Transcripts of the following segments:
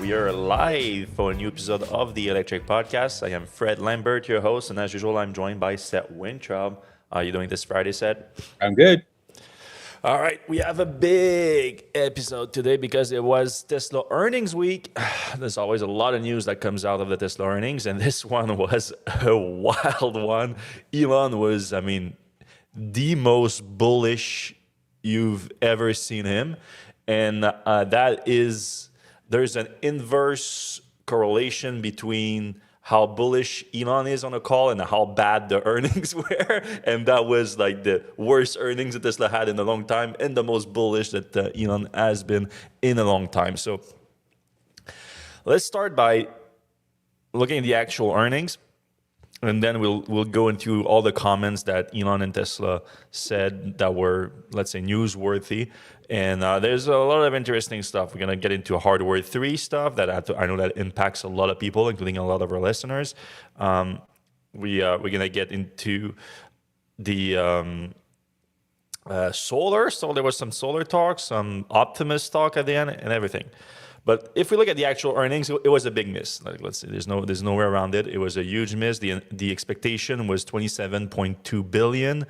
We are live for a new episode of the Electrek podcast. I am Fred Lambert, your host, and as usual, I'm joined by Seth Wintraub. How are you doing this Friday, Seth? I'm good. All right, we have a big episode today because it was Tesla earnings week. There's always a lot of news that comes out of the Tesla earnings, and this one was a wild one. Elon was, the most bullish you've ever seen him, and there's an inverse correlation between how bullish Elon is on a call and how bad the earnings were. And that was like the worst earnings that Tesla had in a long time and the most bullish that Elon has been in a long time. So let's start by looking at the actual earnings. And then we'll go into all the comments that Elon and Tesla said that were, let's say, newsworthy. And there's a lot of interesting stuff. We're going to get into hardware 3 stuff that I know that impacts a lot of people, including a lot of our listeners. We're going to get into the solar. So there was some solar talk, some Optimus talk at the end, and everything. But if we look at the actual earnings, it was a big miss. Like, let's say there's nowhere around it. It was a huge miss. The expectation was 27.2 billion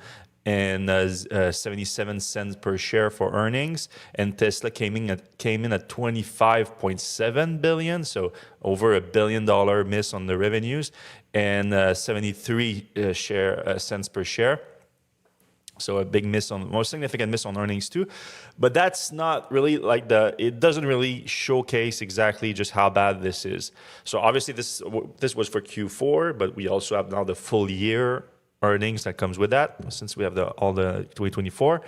and 77 cents per share for earnings, and Tesla came in at 25.7 billion, so over $1 billion miss on the revenues, and 73 cents per share. So a big miss more significant miss on earnings too. But that's not really it doesn't really showcase exactly just how bad this is. So obviously this was for Q4, but we also have now the full year earnings that comes with that, since we have all the 2024.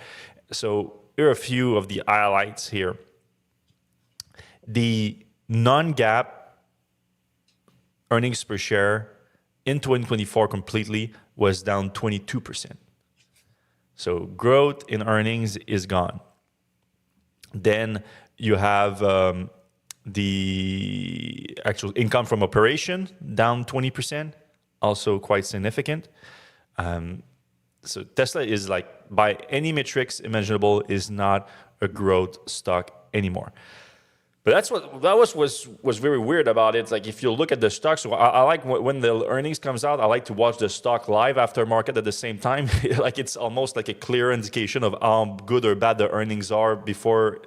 So here are a few of the highlights here. The non-GAAP earnings per share in 2024 completely was down 22%. So growth in earnings is gone. Then you have the actual income from operation down 20%, also quite significant. So Tesla is, like, by any metrics imaginable, is not a growth stock anymore. But that was very weird about it. It's like, if you look at the stock, so I like when the earnings comes out, I like to watch the stock live after market at the same time. Like, it's almost like a clear indication of how good or bad the earnings are before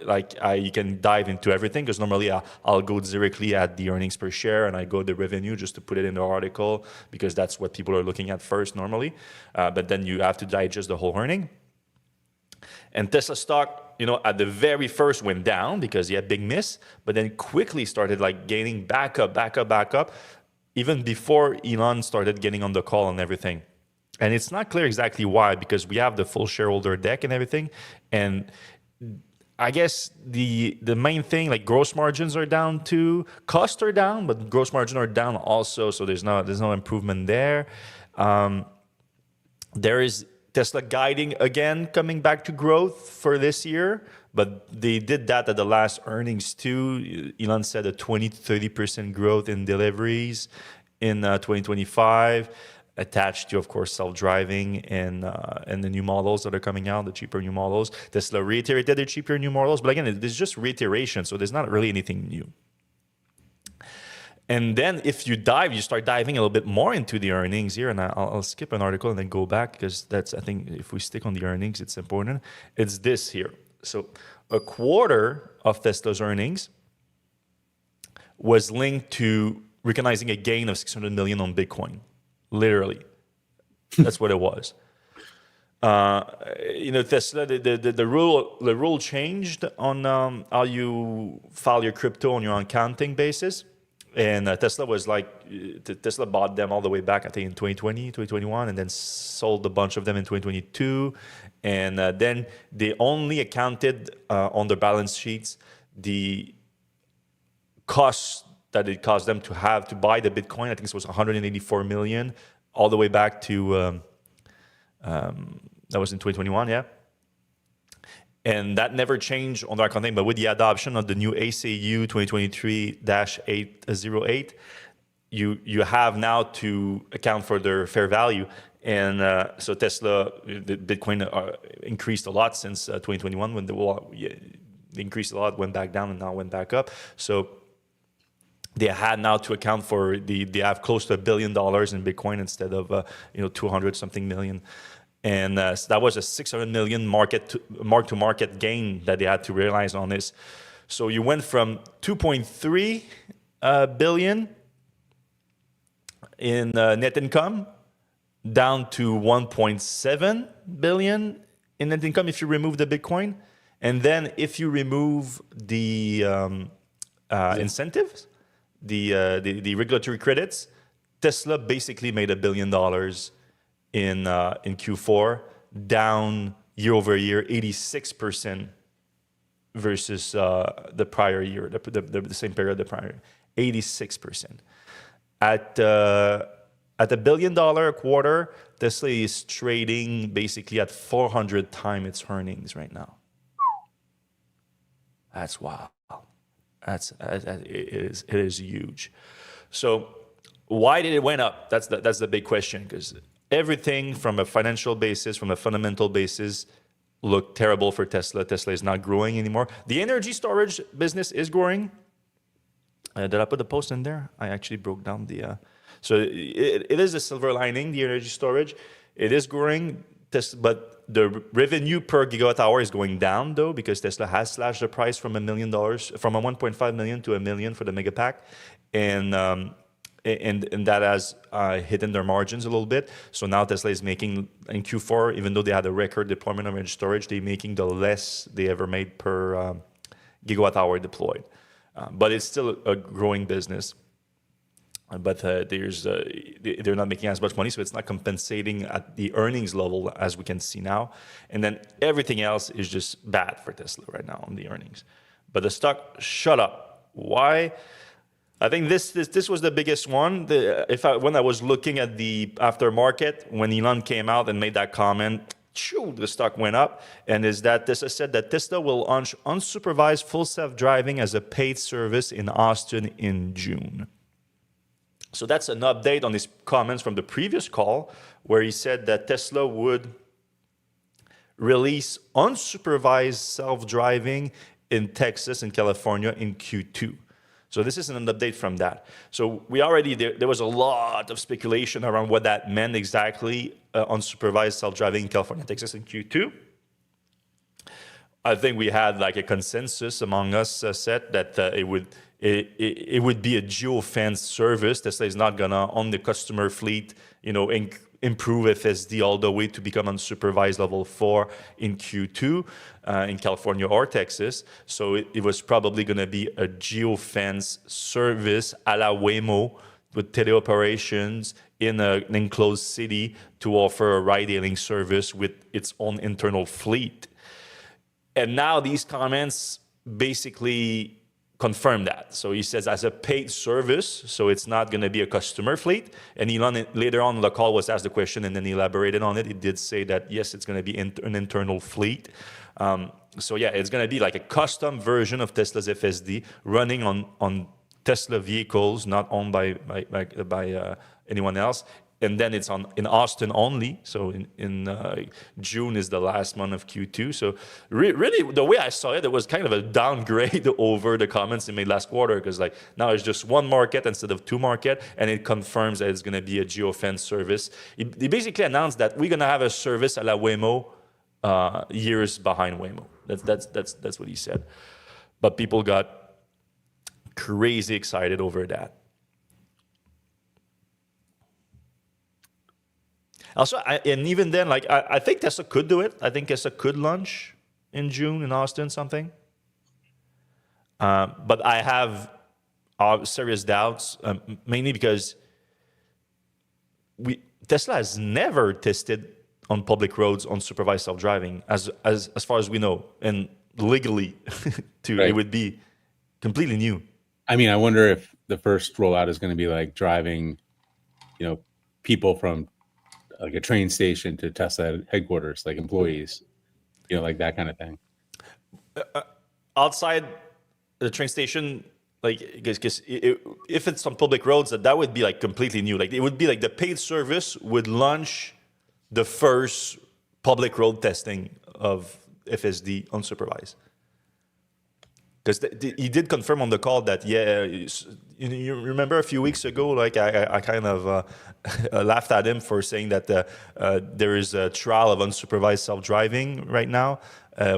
you can dive into everything. Because normally I'll go directly at the earnings per share and I go the revenue just to put it in the article, because that's what people are looking at first normally. But then you have to digest the whole earning. And Tesla stock, at the very first went down because he had big miss, but then quickly started gaining back up, even before Elon started getting on the call and everything. And it's not clear exactly why, because we have the full shareholder deck and everything. And I guess the main thing, gross margins are down too, costs are down, but gross margins are down also. So there's no improvement there. There is Tesla guiding again, coming back to growth for this year, but they did that at the last earnings too. Elon said a 20-30% growth in deliveries in 2025, attached to, of course, self-driving and the new models that are coming out, the cheaper new models. Tesla reiterated their cheaper new models, but again, it's just reiteration, so there's not really anything new. And then if you start diving a little bit more into the earnings here, and I'll skip an article and then go back, because I think if we stick on the earnings, it's important. It's this here. So a quarter of Tesla's earnings was linked to recognizing a gain of 600 million on Bitcoin. Literally. That's what it was. Tesla, the rule changed on how you file your crypto on your accounting basis. And Tesla bought them all the way back, I think, in 2020, 2021, and then sold a bunch of them in 2022. And then they only accounted on their balance sheets the costs that it cost them to buy the Bitcoin. I think it was 184 million, all the way back to, that was in 2021, yeah. And that never changed on their accounting, but with the adoption of the new ACU 2023-808, you have now to account for their fair value. And so Tesla, the Bitcoin increased a lot since 2021 when They increased a lot, went back down, and now went back up. So they had now to account for they have close to $1 billion in Bitcoin instead of 200 something million. And so that was a 600 million mark-to-market gain that they had to realize on this. So you went from 2.3 billion in net income down to 1.7 billion in net income if you remove the Bitcoin. And then if you remove the incentives, the regulatory credits, Tesla basically made $1 billion in Q4, down year over year 86% versus the prior year, the same period the prior year, 86%. At $1 billion a quarter, Tesla is trading basically at 400 times its earnings right now. That's wild. It is huge. So why did it went up? That's the big question, because everything from a financial basis, from a fundamental basis, looked terrible for Tesla. Tesla is not growing anymore. The energy storage business is growing. Did I put the post in there? I actually broke down the... So it is a silver lining, the energy storage. It is growing, but the revenue per gigawatt hour is going down, though, because Tesla has slashed the price from $1 million, from a 1.5 million to $1 million for the Megapack. And that has hidden their margins a little bit. So now Tesla is making, in Q4, even though they had a record deployment of energy storage, they're making the less they ever made per gigawatt hour deployed. But it's still a growing business. But they're not making as much money, so it's not compensating at the earnings level as we can see now. And then everything else is just bad for Tesla right now on the earnings. But the stock shut up. Why? I think this was the biggest one. When I was looking at the aftermarket, when Elon came out and made that comment, the stock went up. And is that Tesla said that Tesla will launch unsupervised full self-driving as a paid service in Austin in June. So that's an update on his comments from the previous call, where he said that Tesla would release unsupervised self-driving in Texas and California in Q2. So this is an update from that. So there was a lot of speculation around what that meant exactly, unsupervised self-driving in California, Texas in Q2. I think we had like a consensus among us set that it would be a geofence service. Tesla is not gonna, on the customer fleet, improve FSD all the way to become unsupervised level 4 in Q2 in California or Texas. So it was probably gonna be a geofence service a la Waymo with teleoperations in an enclosed city to offer a ride-hailing service with its own internal fleet. And now these comments basically confirm that. So he says as a paid service, so it's not going to be a customer fleet. And Elon later on in the call was asked the question and then he elaborated on it. He did say that, yes, it's going to be an internal fleet. So yeah, it's going to be like a custom version of Tesla's FSD running on Tesla vehicles, not owned by anyone else. And then it's in Austin only. So in June is the last month of Q2. So really, the way I saw it, it was kind of a downgrade over the comments they made last quarter, because like now it's just one market instead of two market, and it confirms that it's going to be a geofence service. They basically announced that we're going to have a service a la Waymo, years behind Waymo. That's what he said. But people got crazy excited over that. Also, and even then, like I think Tesla could do it. I think Tesla could launch in June in Austin, something. But I have serious doubts, mainly because Tesla has never tested on public roads on supervised self-driving, as far as we know, and legally, it would be completely new. I mean, I wonder if the first rollout is going to be like driving, people from like a train station to Tesla headquarters, like employees, like that kind of thing. Outside the train station, like, because if it's on public roads, that would be like completely new. Like it would be like the paid service would launch the first public road testing of FSD unsupervised. because he did confirm on the call that, yeah, you remember a few weeks ago, like I kind of laughed at him for saying that there is a trial of unsupervised self-driving right now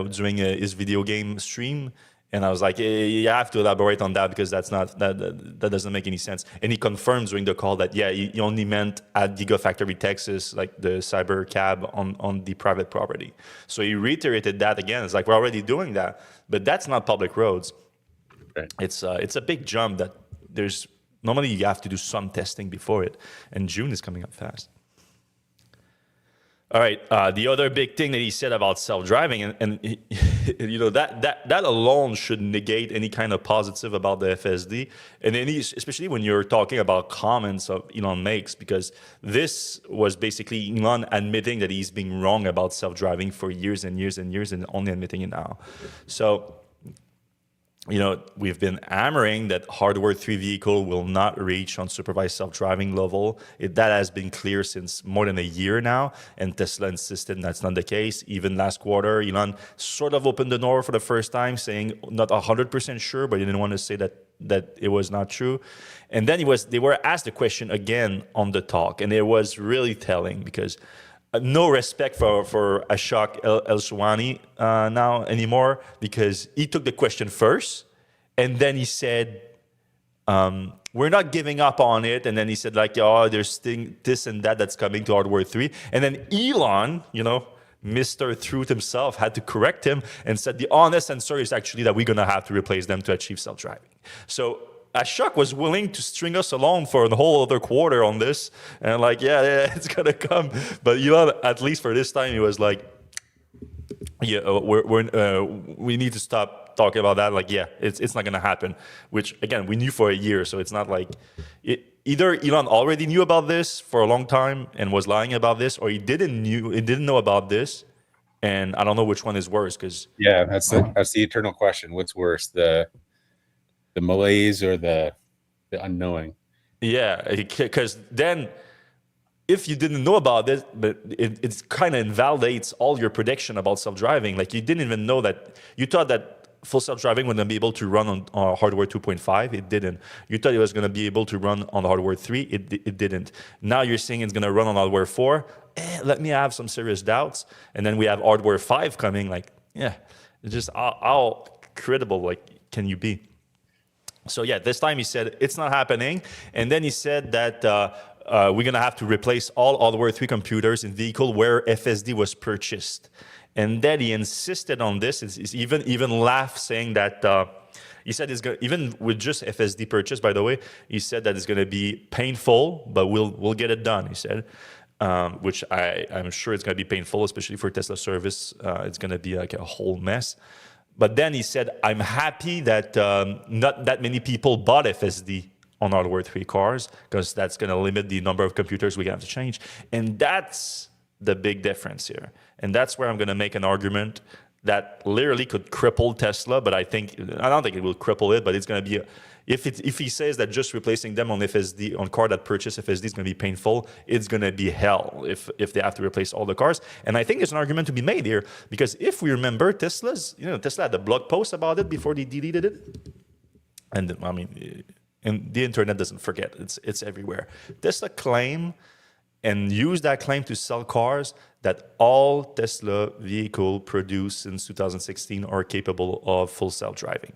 during his video game stream. And I was like, you have to elaborate on that because that doesn't make any sense. And he confirms during the call that, yeah, he only meant at Gigafactory, Texas, like the cyber cab on the private property. So he reiterated that again. It's like, we're already doing that, but that's not public roads. Right. It's a big jump that normally you have to do some testing before it. And June is coming up fast. All right. The other big thing that he said about self-driving, and that alone should negate any kind of positive about the FSD, and especially when you're talking about comments of Elon makes, because this was basically Elon admitting that he's been wrong about self-driving for years and years and years, and only admitting it now. So, we've been hammering that hardware 3 vehicle will not reach unsupervised self-driving level. That has been clear since more than a year now, and Tesla insisted that's not the case. Even last quarter, Elon sort of opened the door for the first time, saying not 100% sure, but he didn't want to say that it was not true. And then they were asked the question again on the talk, and it was really telling because no respect for Ashok El-Shawani now anymore, because he took the question first, and then he said, we're not giving up on it. And then he said, like, oh, there's this and that's coming to hardware 3. And then Elon, Mr. Truth himself, had to correct him and said the honest answer is actually that we're going to have to replace them to achieve self-driving. So Ashok was willing to string us along for the whole other quarter on this, and like, yeah, it's gonna come. But Elon, at least for this time, he was like, yeah, we need to stop talking about that. Like, yeah, it's not gonna happen. Which again, we knew for a year, so it's not like either Elon already knew about this for a long time and was lying about this, or he didn't know about this. And I don't know which one is worse, because that's the eternal question. What's worse, the malaise or the unknowing? Yeah, because then if you didn't know about this, but it kind of invalidates all your prediction about self-driving. Like, you didn't even know that. You thought that full self-driving wouldn't be able to run on hardware 2.5. It didn't. You thought it was going to be able to run on hardware 3. It didn't. Now you're saying it's going to run on hardware 4. Let me have some serious doubts. And then we have hardware 5 coming. Like, yeah, it's just how credible can you be? So yeah, this time he said it's not happening, and then he said that we're gonna have to replace all hardware 3 computers in vehicle where FSD was purchased, and then he insisted on this. He's even laughed, saying that he said it's gonna, even with just FSD purchase. By the way, he said that it's gonna be painful, but we'll get it done. He said. Which I'm sure it's going to be painful, especially for Tesla service. It's going to be like a whole mess. But then he said, I'm happy that not that many people bought FSD on hardware 3 cars, because that's going to limit the number of computers we have to change. And that's the big difference here. And that's where I'm going to make an argument that literally could cripple Tesla. But I don't think it will cripple it, but it's going to be if he says that just replacing them on FSD, on car that purchase FSD, is going to be painful, it's going to be hell if they have to replace all the cars. And I think there's an argument to be made here, because if we remember Tesla had a blog post about it before they deleted it. And I mean, and the internet doesn't forget. It's everywhere. Tesla claim and use that claim to sell cars that all Tesla vehicle produced since 2016 are capable of full self-driving.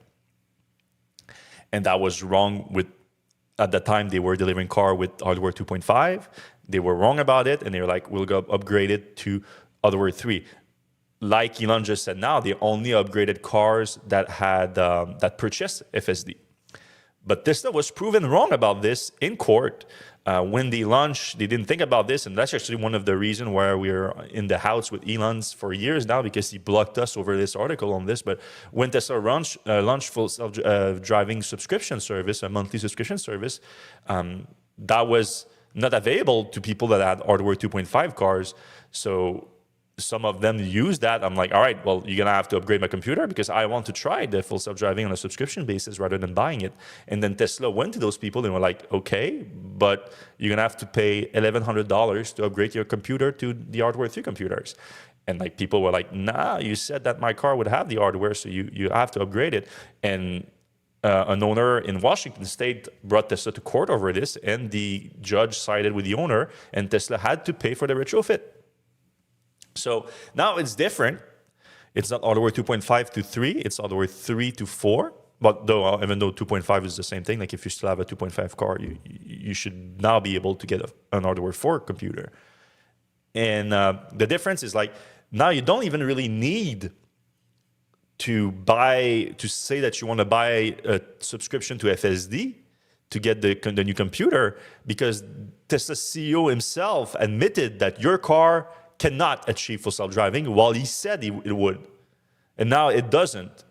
And that was wrong. At the time, they were delivering car with hardware 2.5. They were wrong about it, and they were like, we'll go upgrade it to hardware 3. Like Elon just said now, they only upgraded cars that had that purchased FSD. But Tesla was proven wrong about this in court. When they launched, they didn't think about this, and that's actually one of the reasons why we're in the house with Elon's for years now, because he blocked us over this article on this. But when Tesla launched full self-driving subscription service, a monthly subscription service, that was not available to people that had hardware 2.5 cars. So some of them use that. I'm like, all right, well, you're going to have to upgrade my computer because I want to try the full self-driving on a subscription basis rather than buying it. And then Tesla went to those people and were like, okay, but you're going to have to pay $1,100 to upgrade your computer to the hardware 3 computers. And like people were like, nah, you said that my car would have the hardware, so you have to upgrade it. And an owner in Washington State brought Tesla to court over this, and the judge sided with the owner, and Tesla had to pay for the retrofit. So now it's different. It's not hardware 2.5 to 3, it's hardware 3 to 4. But even though 2.5 is the same thing, like if you still have a 2.5 car, you should now be able to get an hardware 4 computer. And the difference is like, now you don't even really need to say that you want to buy a subscription to FSD to get the new computer, because Tesla CEO himself admitted that your car cannot achieve full self-driving while he said it would. And now it doesn't.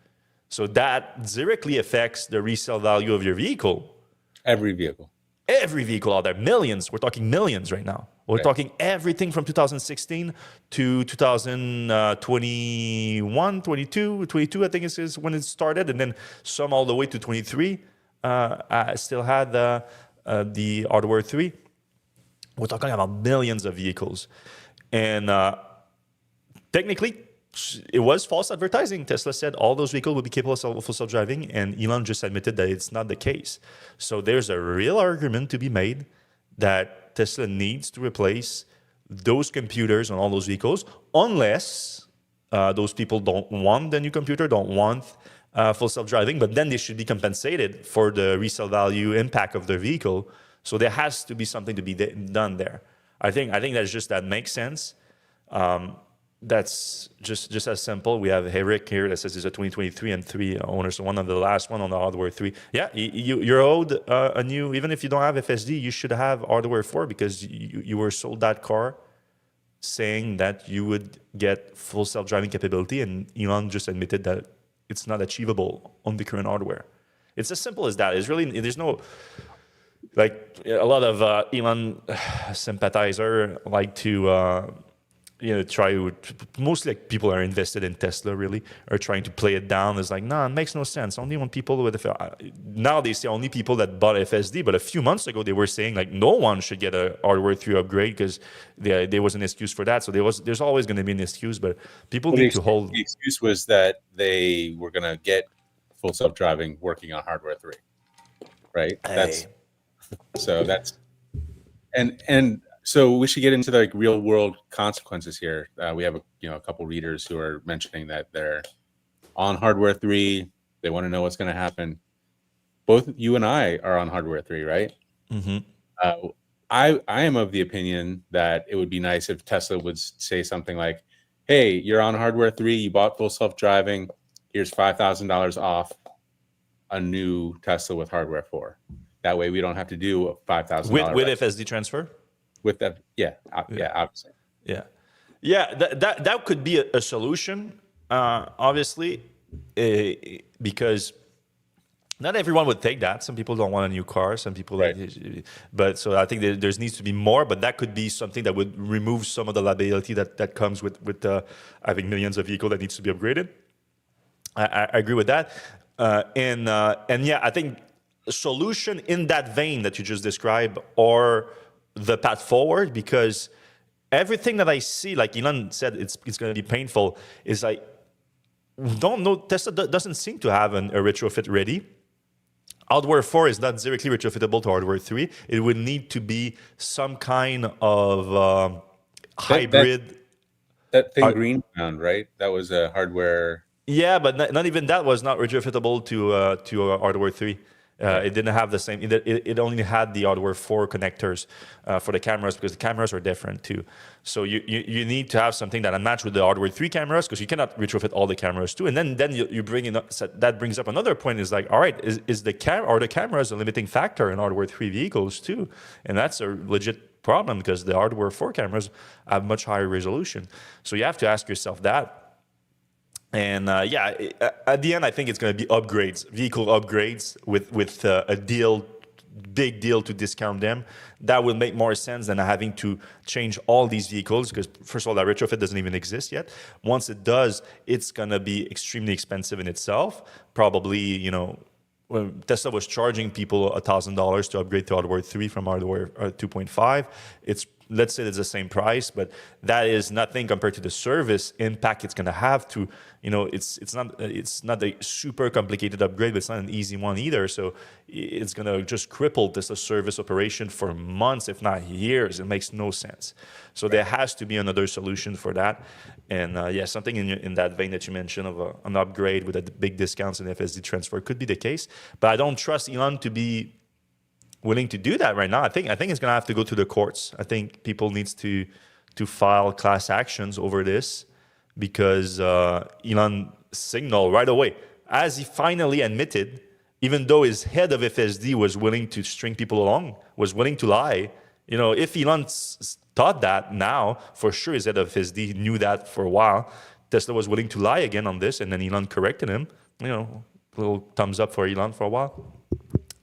So that directly affects the resale value of your vehicle. Every vehicle out there, millions. We're talking millions right now. We're talking everything from 2016 to 2021, 22, I think is when it started. And then some all the way to 23 still had the hardware 3. We're talking about millions of vehicles. And technically, it was false advertising. Tesla said all those vehicles would be capable of full self-driving, and Elon just admitted that it's not the case. So there's a real argument to be made that Tesla needs to replace those computers on all those vehicles, unless those people don't want the new computer, don't want full self-driving, but then they should be compensated for the resale value impact of their vehicle. So there has to be something to be done there. I think that makes sense. That's just as simple. We have Eric here that says he's a 2023 and 3 owner, so one of the last one on the hardware 3. Yeah, you're owed a new, even if you don't have FSD, you should have hardware 4, because you were sold that car saying that you would get full self-driving capability, and Elon just admitted that it's not achievable on the current hardware. It's as simple as that. It's really, there's no, like a lot of Elon sympathizer like to try to, mostly like people are invested in Tesla really, are trying to play it down as like, nah, it makes no sense. Only when people with, now they say only people that bought FSD, but a few months ago they were saying like no one should get a hardware 3 upgrade because there was an excuse for that. So there's always going to be an excuse, but people need to hold. The excuse was that they were going to get full self-driving working on hardware 3, right? Hey. So we should get into the like real world consequences here. We have a couple readers who are mentioning that they're on hardware 3. They want to know what's going to happen. Both you and I are on hardware 3, right? Mm-hmm. I am of the opinion that it would be nice if Tesla would say something like, "Hey, you're on hardware 3. You bought full self-driving. Here's $5,000 off a new Tesla with hardware 4. That way we don't have to do a $5,000 with FSD transfer." With that, obviously. That could be a solution, obviously, because not everyone would take that. Some people don't want a new car. Some people, but so I think there needs to be more. But that could be something that would remove some of the liability that comes with having millions of vehicles that needs to be upgraded. I agree with that, and I think a solution in that vein that you just described, or the path forward, because everything that I see, like Elon said, it's going to be painful, is like, don't know, Tesla doesn't seem to have a retrofit ready. Hardware 4 is not directly retrofittable to hardware 3. It would need to be some kind of hybrid. That thing Greenbound, right? That was a hardware. Yeah, but not even that was not retrofittable to hardware 3. It didn't have the same. It only had the hardware 4 connectors for the cameras, because the cameras are different too. So you need to have something that match with the hardware 3 cameras, because you cannot retrofit all the cameras too. And then you bring in that brings up another point. Is like, all right, is the cameras a limiting factor in hardware 3 vehicles too? And that's a legit problem, because the hardware 4 cameras have much higher resolution. So you have to ask yourself that. And at the end, I think it's going to be upgrades, vehicle upgrades with a big deal to discount them. That will make more sense than having to change all these vehicles, because first of all, that retrofit doesn't even exist yet. Once it does, it's going to be extremely expensive in itself. Probably, when Tesla was charging people $1,000 to upgrade to hardware 3 from hardware 2.5, it's let's say it's the same price, but that is nothing compared to the service impact it's going to have to, it's not a super complicated upgrade, but it's not an easy one either. So it's going to just cripple this service operation for months, if not years. It makes no sense. So there has to be another solution for that. And something in that vein that you mentioned of an upgrade with a big discounts in FSD transfer could be the case. But I don't trust Elon to be willing to do that right now. I think it's going to have to go to the courts. I think people needs to file class actions over this, because Elon signaled right away, as he finally admitted, even though his head of FSD was willing to string people along, was willing to lie. If Elon thought that now, for sure his head of FSD knew that for a while. Tesla was willing to lie again on this, and then Elon corrected him. A little thumbs up for Elon for a while,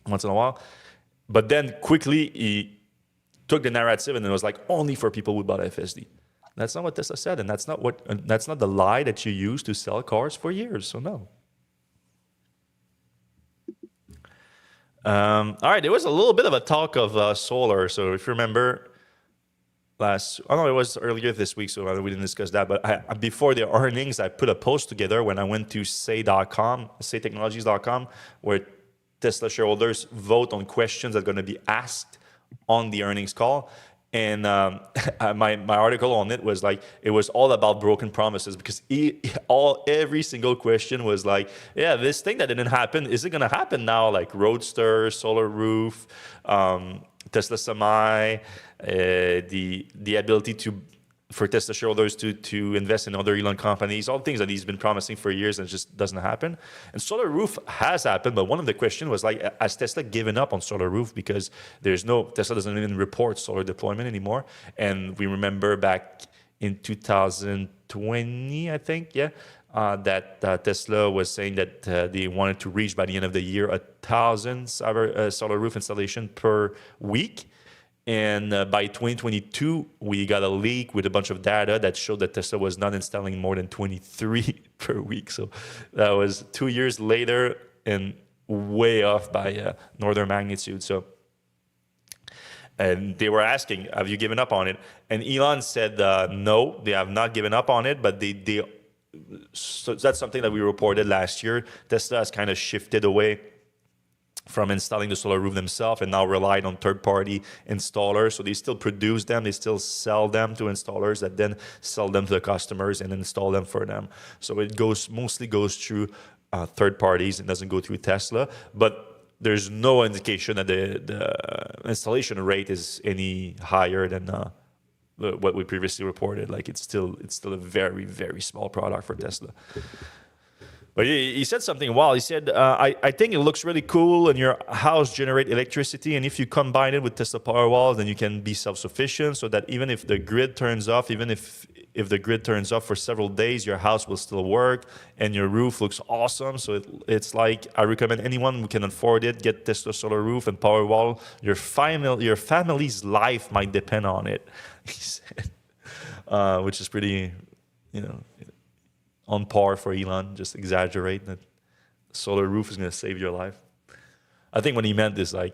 once in a while. But then quickly he took the narrative and it was like only for people who bought FSD. That's not what Tesla said, and that's not the lie that you use to sell cars for years. So no. All right, there was a little bit of a talk of solar. So if you remember, it was earlier this week, so we didn't discuss that. But before the earnings, I put a post together when I went to saytechnologies.com, where Tesla shareholders vote on questions that are going to be asked on the earnings call. And my article on it was like, it was all about broken promises, because every single question was like, yeah, this thing that didn't happen, is it going to happen now? Like Roadster, solar roof, Tesla Semi, the ability for Tesla shareholders to invest in other Elon companies, all things that he's been promising for years and it just doesn't happen. And solar roof has happened, but one of the questions was like, has Tesla given up on solar roof? Because Tesla doesn't even report solar deployment anymore. And we remember back in 2020, I think, that Tesla was saying that they wanted to reach by the end of the year 1,000 solar roof installation per week. And by 2022, we got a leak with a bunch of data that showed that Tesla was not installing more than 23 per week. So that was 2 years later and way off by northern magnitude. So, and they were asking, have you given up on it? And Elon said, no, they have not given up on it, but so that's something that we reported last year. Tesla has kind of shifted away from installing the solar roof themselves and now relied on third-party installers. So they still produce them, they still sell them to installers that then sell them to the customers and install them for them. So it mostly goes through third parties and doesn't go through Tesla. But there's no indication that the installation rate is any higher than what we previously reported. Like it's still a very, very small product for Tesla. But he said something wild. He said, I think it looks really cool and your house generate electricity. And if you combine it with Tesla Powerwall, then you can be self-sufficient, so that even if the grid turns off, even if the grid turns off for several days, your house will still work and your roof looks awesome. So it's like, I recommend anyone who can afford it, get Tesla solar roof and Powerwall. Your family's life might depend on it, he said, which is pretty, on par for Elon. Just exaggerate that solar roof is going to save your life. I think what he meant is like,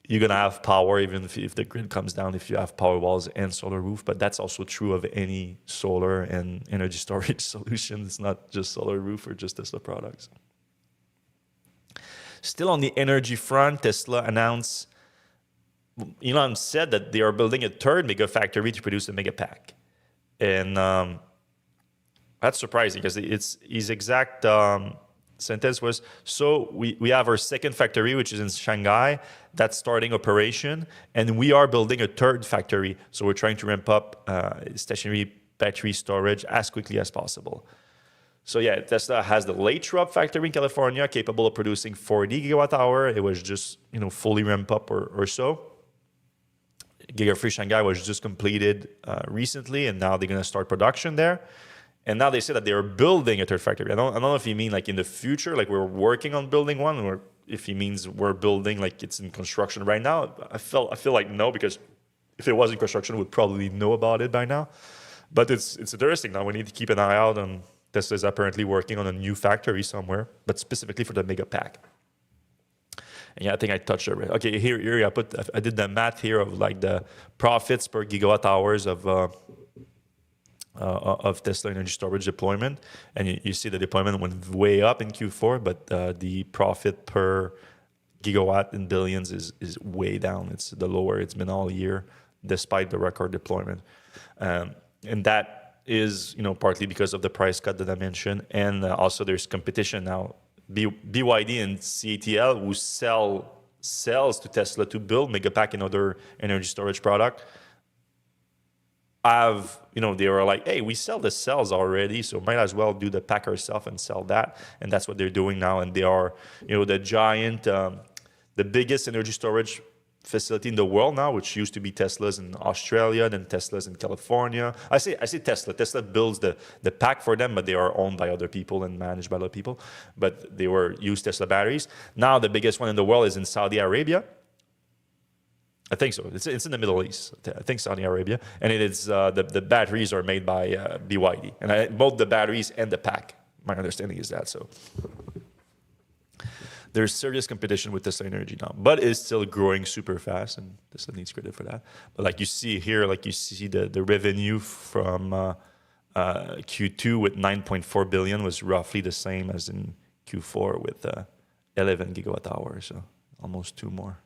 you're going to have power even if the grid comes down, if you have power walls and solar roof. But that's also true of any solar and energy storage solution. It's not just solar roof or just Tesla products. Still on the energy front, Elon said that they are building a third Megafactory to produce a Megapack. And that's surprising, because his exact sentence was, so we have our second factory, which is in Shanghai, that's starting operation, and we are building a third factory. So we're trying to ramp up stationary battery storage as quickly as possible. So yeah, Tesla has the Lathrop factory in California, capable of producing 40 gigawatt hour. It was just fully ramped up or so. Gigafactory Shanghai was just completed recently, and now they're going to start production there. And now they say that they are building a third factory. I don't know if he mean like in the future, like we're working on building one, or if he means we're building like it's in construction right now. I feel like no, because if it was in construction, we'd probably know about it by now. But it's interesting. Now we need to keep an eye out on Tesla's apparently working on a new factory somewhere, but specifically for the Megapack. And yeah, I think I touched it. Okay, here I did the math here of like the profits per gigawatt hours of Tesla energy storage deployment, and you see the deployment went way up in Q4, but the profit per gigawatt in billions is way down. It's the lower it's been all year, despite the record deployment, and that is partly because of the price cut that I mentioned, and also there's competition now. BYD and CATL, who sells to Tesla to build Megapack and other energy storage product, they were like, hey, we sell the cells already, so might as well do the pack ourselves and sell that. And that's what they're doing now. And they are, the giant, the biggest energy storage facility in the world now, which used to be Tesla's in Australia, then Tesla's in California. I say Tesla. Tesla builds the pack for them, but they are owned by other people and managed by other people. But they were used Tesla batteries. Now the biggest one in the world is in Saudi Arabia. I think so. It's in the Middle East. I think Saudi Arabia, and it is the batteries are made by BYD, and both the batteries and the pack. My understanding is that. So there's serious competition with Tesla Energy now, but it's still growing super fast, and Tesla needs credit for that. But like you see here, like you see the revenue from Q2 with 9.4 billion was roughly the same as in Q4 with 11 gigawatt hours, so almost 2 more.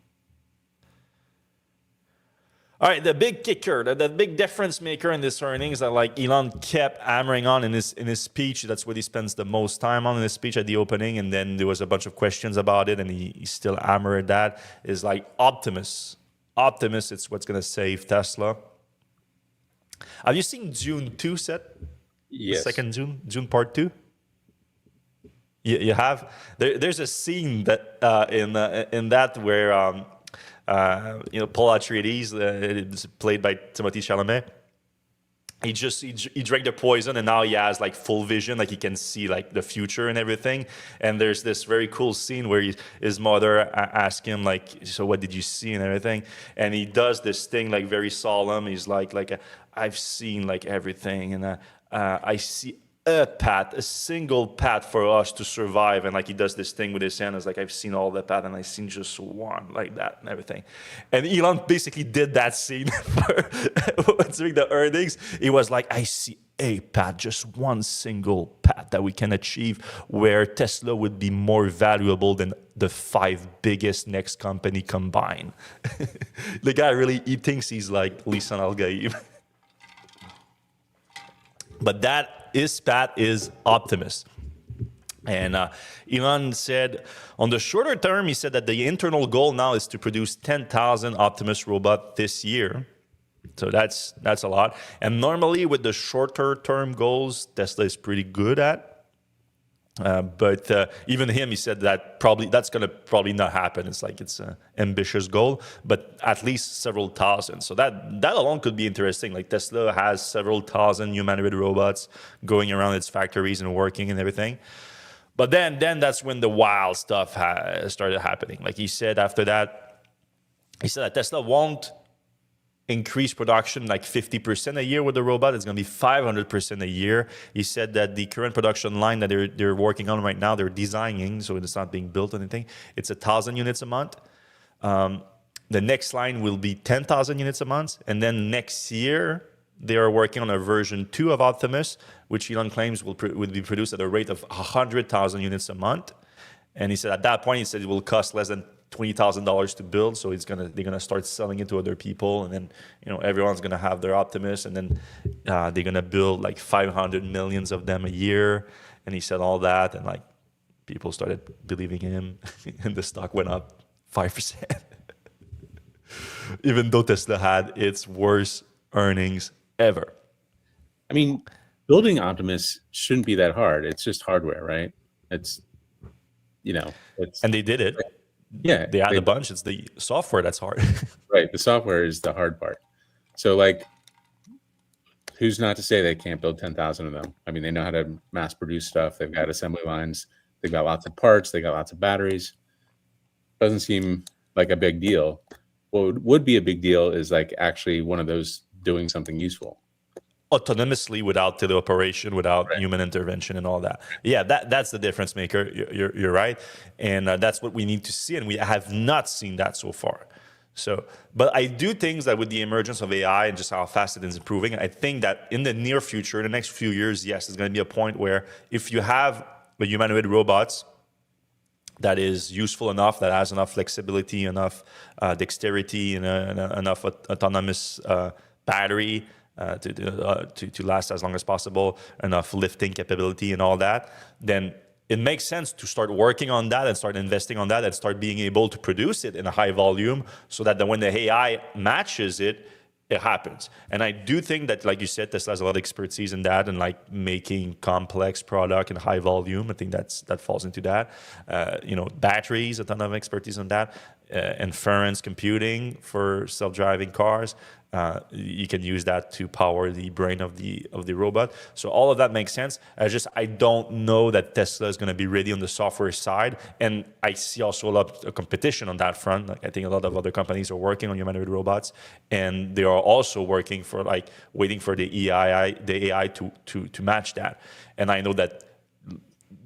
All right, the big kicker, the big difference maker in this earnings that like Elon kept hammering on in his speech. That's what he spends the most time on in his speech at the opening, and then there was a bunch of questions about it, and he still hammered that. Is like Optimus. Optimus, it's what's going to save Tesla. Have you seen Dune 2 set? Yes. The second Dune Part 2? You have? There's a scene that in that where Paul Atreides, it's played by Timothée Chalamet. He drank the poison, and now he has like full vision, like he can see like the future and everything. And there's this very cool scene where his mother asks him like, "So what did you see?" and everything. And he does this thing like very solemn. He's like I've seen like everything, and I see a single path for us to survive. And like he does this thing with his hand, it's like, I've seen all the path and I've seen just one, like that and everything. And Elon basically did that scene during the earnings. He was like, I see a path, just one single path that we can achieve where Tesla would be more valuable than the 5 biggest next company combined. The guy really, he thinks he's like Lisan Al-Gaib. But his path is Optimus. And Elon said, on the shorter term, he said that the internal goal now is to produce 10,000 Optimus robots this year. So that's a lot. And normally with the shorter term goals, Tesla is pretty good at. But even him, he said that that's going to probably not happen. It's like it's an ambitious goal, but at least several thousand. So that alone could be interesting. Like Tesla has several thousand humanoid robots going around its factories and working and everything. But then that's when the wild stuff started happening. Like he said after that, that Tesla won't increase production like 50% a year with the robot. It's going to be 500% a year. He said that the current production line that they're working on right now, they're designing, so it's not being built or anything. It's 1,000 units a month. The next line will be 10,000 units a month. And then next year, they are working on a version 2 of Optimus, which Elon claims will be produced at a rate of 100,000 units a month. And he said at that point, it will cost less than $20,000 to build, so they're gonna start selling it to other people, and then everyone's gonna have their Optimus, and then they're gonna build like 500 millions of them a year. And he said all that, and like people started believing him, and the stock went up 5%, even though Tesla had its worst earnings ever. I mean, building Optimus shouldn't be that hard. It's just hardware, right? It's and they did it. Yeah, they add a bunch. It's the software that's hard. Right. The software is the hard part. So like, who's not to say they can't build 10,000 of them? I mean, they know how to mass produce stuff. They've got assembly lines. They've got lots of parts. They got lots of batteries. Doesn't seem like a big deal. What would be a big deal is like actually one of those doing something useful. autonomously without teleoperation, without human intervention and all that. Yeah, that's the difference maker. You're right, and that's what we need to see, and we have not seen that so far. So, but I do think that with the emergence of AI and just how fast it is improving, I think that in the near future, in the next few years, yes, there's going to be a point where if you have the humanoid robots that is useful enough, that has enough flexibility, enough dexterity, and enough autonomous battery to last as long as possible, enough lifting capability and all that, then it makes sense to start working on that and start investing on that and start being able to produce it in a high volume so that then when the AI matches it, it happens. And I do think that, like you said, Tesla has a lot of expertise in that and like making complex product in high volume. I think that falls into that. Batteries, a ton of expertise on that. Inference computing for self-driving cars. You can use that to power the brain of the robot. So all of that makes sense. I don't know that Tesla is going to be ready on the software side, and I see also a lot of competition on that front. Like I think a lot of other companies are working on humanoid robots, and they are also working for waiting for the AI to match that. And I know that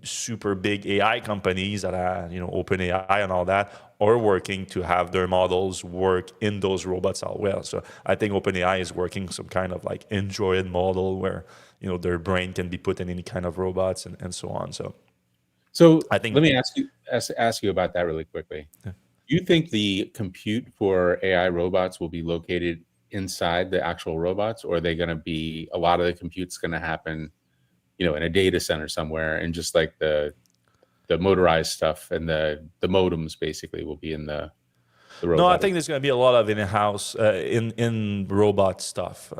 super big AI companies that are, OpenAI and all that are working to have their models work in those robots as well. So I think OpenAI is working some kind of like Android model where, their brain can be put in any kind of robots and so on. So I think, let me ask you about that really quickly. Yeah. Do you think the compute for AI robots will be located inside the actual robots, or are they going to be, a lot of the compute's going to happen in a data center somewhere, and just like the motorized stuff and the modems basically will be in the robot? No, I think there's going to be a lot of in-house in robot stuff.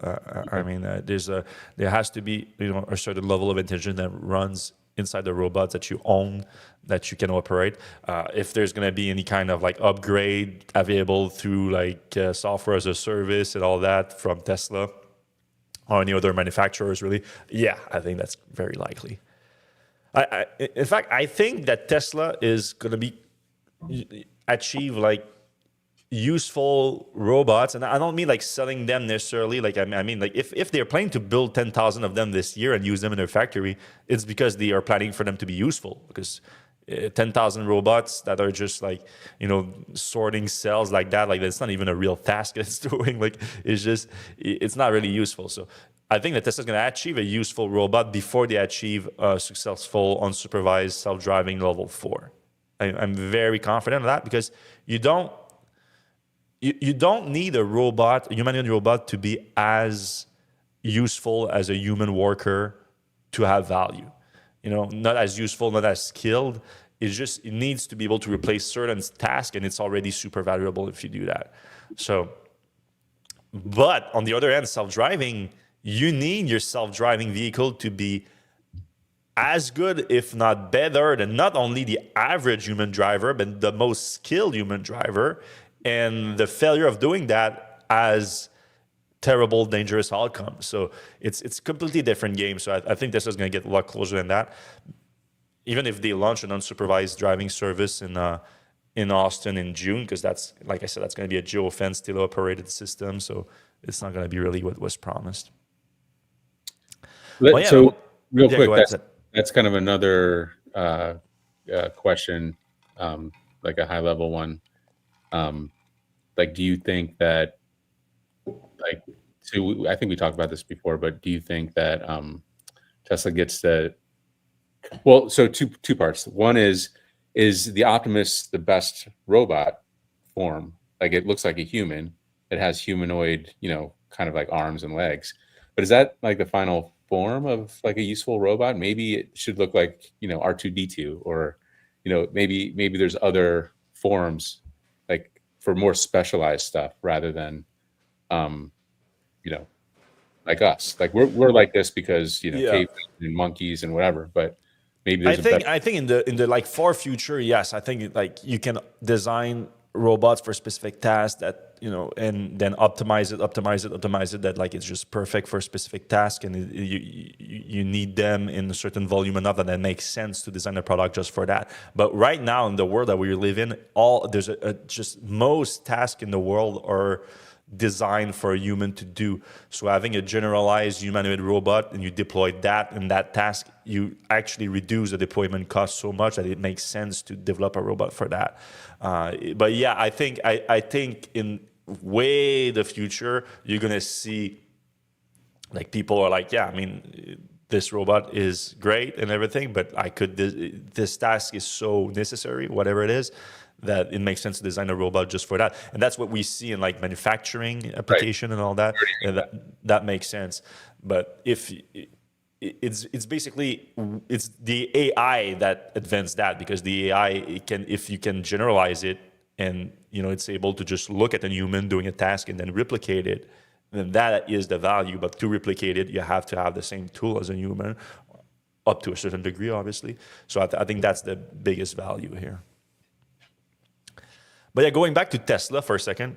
I mean, there has to be a certain level of intelligence that runs inside the robots that you own, that you can operate. If there's going to be any kind of like upgrade available through like software as a service and all that from Tesla or any other manufacturers, really, yeah, I think that's very likely. In fact, I think that Tesla is going to achieve like useful robots, and I don't mean like selling them necessarily. Like I mean, like if they're planning to build 10,000 of them this year and use them in their factory, it's because they are planning for them to be useful. Because 10,000 robots that are just like sorting cells like that, like that's not even a real task it's doing. Like it's not really useful. So I think that Tesla's going to achieve a useful robot before they achieve a successful unsupervised self-driving level 4. I'm very confident of that, because you don't need a humanoid robot to be as useful as a human worker to have value. Not as useful, not as skilled. It needs to be able to replace certain tasks, and it's already super valuable if you do that. So, but on the other hand, self-driving, you need your self-driving vehicle to be as good, if not better, than not only the average human driver, but the most skilled human driver. And the failure of doing that has terrible, dangerous outcomes. So it's a completely different game. So I think Tesla's going to get a lot closer than that. Even if they launch an unsupervised driving service in Austin in June, because that's, like I said, that's going to be a geofence teleoperated system. So it's not going to be really what was promised. Real quick, that's kind of another question, like a high level one. Like, do you think that, like, so I think we talked about this before, but do you think that Tesla gets so two parts. One is the Optimus the best robot form? Like, it looks like a human. It has humanoid, kind of like arms and legs. But is that like the final form of like a useful robot? Maybe it should look like, R2-D2, or, maybe there's other forms like for more specialized stuff rather than, like us. Like we're like this because, cavemen and monkeys and whatever, but maybe there's I think in the like far future, yes, I think like you can design robots for specific tasks that, and then optimize it that like it's just perfect for a specific task, and you need them in a certain volume enough that makes sense to design a product just for that. But right now in the world that we live in, just most tasks in the world are designed for a human to do. So having a generalized humanoid robot and you deploy that in that task, you actually reduce the deployment cost so much that it makes sense to develop a robot for that. But yeah, I think in way the future, you're gonna see like people are like, yeah, I mean, this robot is great and everything, but this task is so necessary, whatever it is, that it makes sense to design a robot just for that. And that's what we see in like manufacturing application and all that. And that makes sense. But if it's basically it's the AI that advanced that, because the AI if you can generalize it and it's able to just look at a human doing a task and then replicate it, then that is the value. But to replicate it, you have to have the same tool as a human, up to a certain degree, obviously. So I think that's the biggest value here. But yeah, going back to Tesla for a second,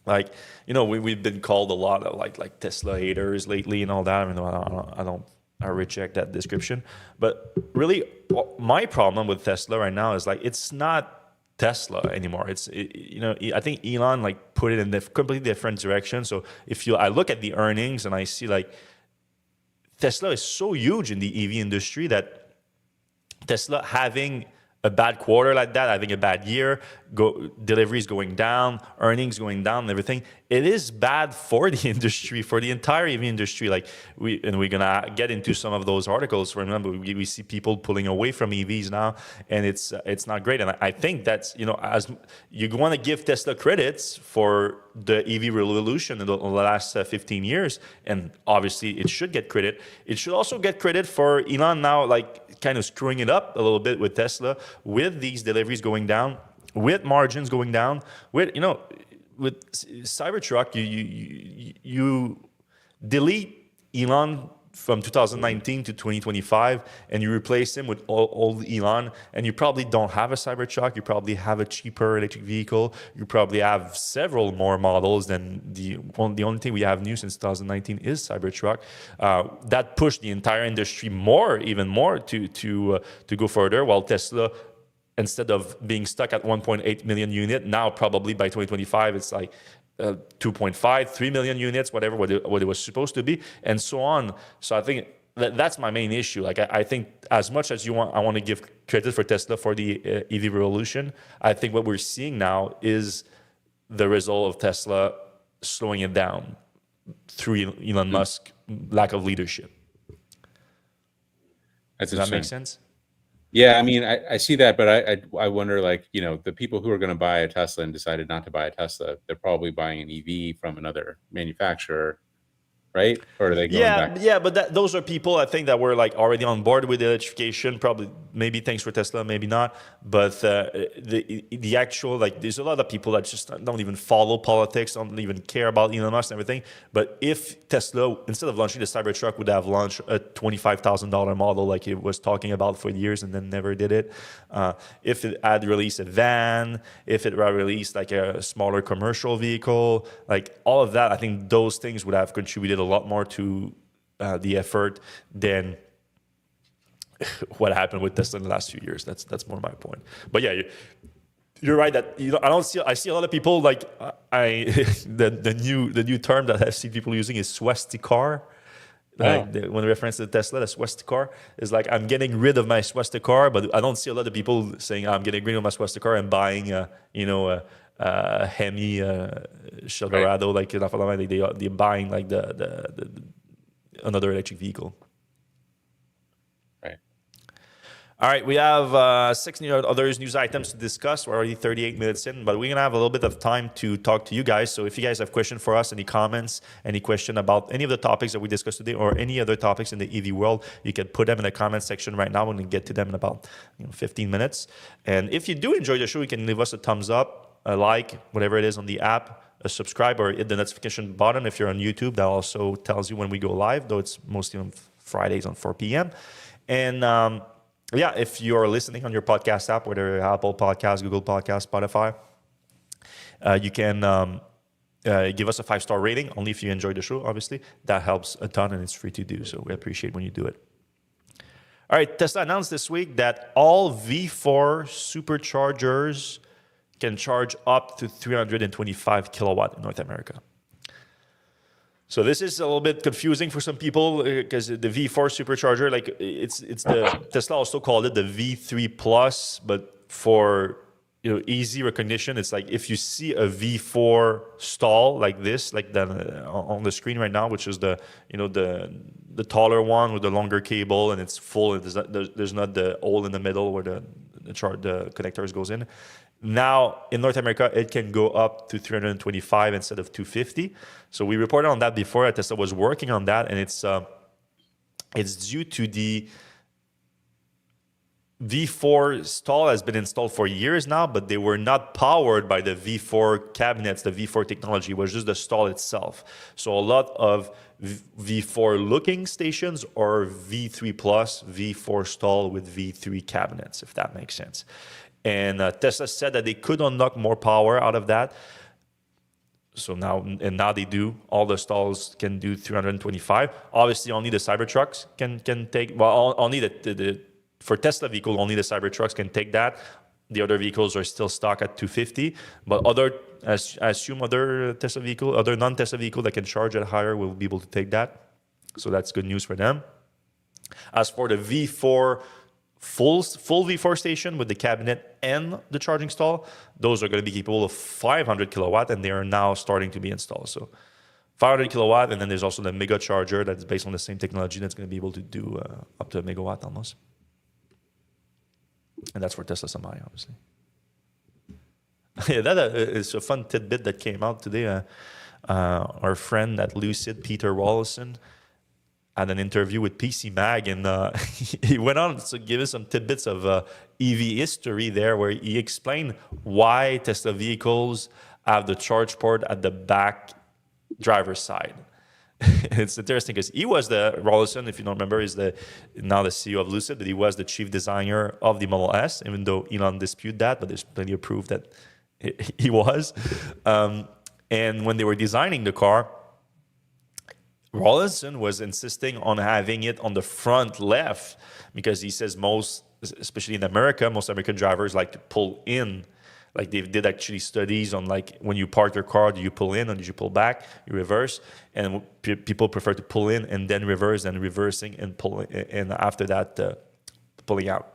like, we've been called a lot of like Tesla haters lately and all that. I mean, I reject that description. But really, my problem with Tesla right now is like, it's not Tesla anymore. I think Elon like put it in a completely different direction. So I look at the earnings and I see like Tesla is so huge in the EV industry that Tesla having a bad quarter like that, having a bad year, deliveries going down, earnings going down, and everything, it is bad for the industry, for the entire EV industry. Like we're gonna get into some of those articles. Remember, we see people pulling away from EVs now, and it's not great. And I think that's as you want to give Tesla credits for the EV revolution in the last 15 years, and obviously it should get credit. It should also get credit for Elon now, like kind of screwing it up a little bit with Tesla, with these deliveries going down, with margins going down, with Cybertruck, you delete Elon from 2019 to 2025, and you replace him with old Elon, and you probably don't have a Cybertruck. You probably have a cheaper electric vehicle. You probably have several more models than the only thing we have new since 2019 is Cybertruck. That pushed the entire industry even more to go further, while Tesla, instead of being stuck at 1.8 million unit, now probably by 2025 it's like 2.5, 3 million units, whatever what it was supposed to be, and so on. So I think that's my main issue. Like I think as much as I want to give credit for Tesla for the EV revolution, I think what we're seeing now is the result of Tesla slowing it down through Elon Musk lack of leadership. Does that make sense? Yeah, I mean, I see that, but I wonder, like, the people who are going to buy a Tesla and decided not to buy a Tesla, they're probably buying an EV from another manufacturer, right? Or are they going back? Yeah, but those are people I think that were like already on board with electrification, probably maybe thanks for Tesla, maybe not. But the actual, like, there's a lot of people that just don't even follow politics, don't even care about Elon Musk and everything. But if Tesla, instead of launching the Cybertruck, would have launched a $25,000 model like it was talking about for years and then never did it, if it had released a van, if it had released like a smaller commercial vehicle, like all of that, I think those things would have contributed a lot more to the effort than what happened with Tesla in the last few years. That's more my point. But yeah, you're right that I see a lot of people like the new term that I see people using is swastika. When reference to Tesla, the swastika is like, I'm getting rid of my swastika, but I don't see a lot of people saying I'm getting rid of my swastika and buying Hemi Silverado, like they're buying like the another electric vehicle. Right. All right, we have 6 other news items to discuss. We're already 38 minutes in, but we're gonna have a little bit of time to talk to you guys. So if you guys have questions for us, any comments, any question about any of the topics that we discussed today, or any other topics in the EV world, you can put them in the comment section right now. We're gonna get to them in about 15 minutes. And if you do enjoy the show, you can leave us a thumbs up, a like, whatever it is on the app, a subscribe, or hit the notification button if you're on YouTube. That also tells you when we go live, though it's mostly on Fridays on 4 p.m. And if you're listening on your podcast app, whether Apple Podcasts, Google Podcasts, Spotify, you can give us a 5-star rating, only if you enjoy the show, obviously. That helps a ton, and it's free to do, so we appreciate when you do it. All right, Tesla announced this week that all V4 Superchargers can charge up to 325 kilowatt in North America. So this is a little bit confusing for some people because the V4 supercharger, like it's the Tesla also called it the V3 Plus, but for easy recognition, it's like if you see a V4 stall like this, like that on the screen right now, which is the the taller one with the longer cable and it's full. And there's not the hole in the middle where the connectors goes in. Now, in North America, it can go up to 325 instead of 250. So we reported on that before. Tesla was working on that, and it's due to the V4 stall has been installed for years now, but they were not powered by the V4 cabinets, the V4 technology. It was just the stall itself. So a lot of V4 looking stations are V3 Plus, V4 stall with V3 cabinets, if that makes sense. And Tesla said that they could unlock more power out of that. So now they do. All the stalls can do 325. Obviously, only the Cybertrucks can take. Well, only for Tesla vehicle, only the Cybertrucks can take that. The other vehicles are still stock at 250. But I assume other Tesla vehicle, other non-Tesla vehicle that can charge at higher will be able to take that. So that's good news for them. As for the V4 full V4 station with the cabinet and the charging stall, those are going to be capable of 500 kilowatt, and they are now starting to be installed. So 500 kilowatt, and then there's also the mega charger that's based on the same technology that's going to be able to do up to a megawatt almost. And that's for Tesla Semi, obviously. Yeah, that is a fun tidbit that came out today. Our friend at Lucid, Peter Rawlinson, had an interview with PC Mag, and he went on to give us some tidbits of EV history there, where he explained why Tesla vehicles have the charge port at the back driver's side. It's interesting because he was Rawlinson, if you don't remember, is now the CEO of Lucid, but he was the chief designer of the Model S, even though Elon disputed that, but there's plenty of proof that he was. And when they were designing the car, Rawlinson was insisting on having it on the front left because he says especially in America, most American drivers like to pull in. Like they did actually studies on like when you park your car, do you pull in or do you pull back, you reverse? And people prefer to pull in and then reverse and reversing and pulling, and after that pulling out.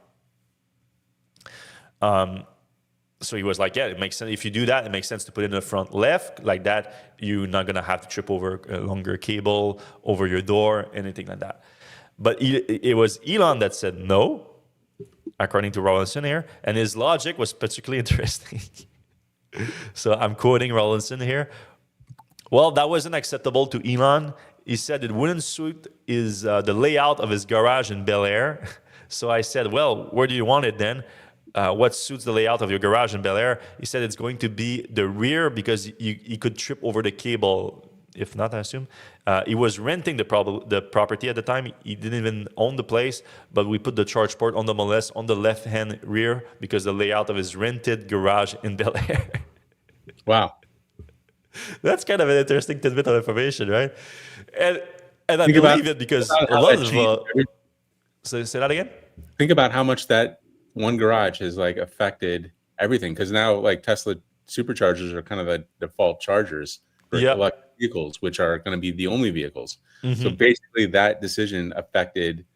So he was like, yeah, it makes sense. If you do that, it makes sense to put it in the front left. Like that, you're not going to have to trip over a longer cable, over your door, anything like that. But it was Elon that said no, according to Rawlinson here. And his logic was particularly interesting. So I'm quoting Rawlinson here. Well, that wasn't acceptable to Elon. He said it wouldn't suit the layout of his garage in Bel Air. So I said, well, where do you want it then? What suits the layout of your garage in Bel Air? He said it's going to be the rear because you could trip over the cable. If not, I assume. He was renting the property at the time. He didn't even own the place, but we put the charge port on the Model S on the left-hand rear because the layout of his rented garage in Bel Air. Wow. That's kind of an interesting tidbit of information, right? And I believe it because a lot of... say that again? Think about how much that one garage has like affected everything, because now like Tesla superchargers are kind of the default chargers for electric vehicles, which are going to be the only vehicles. So basically that decision affected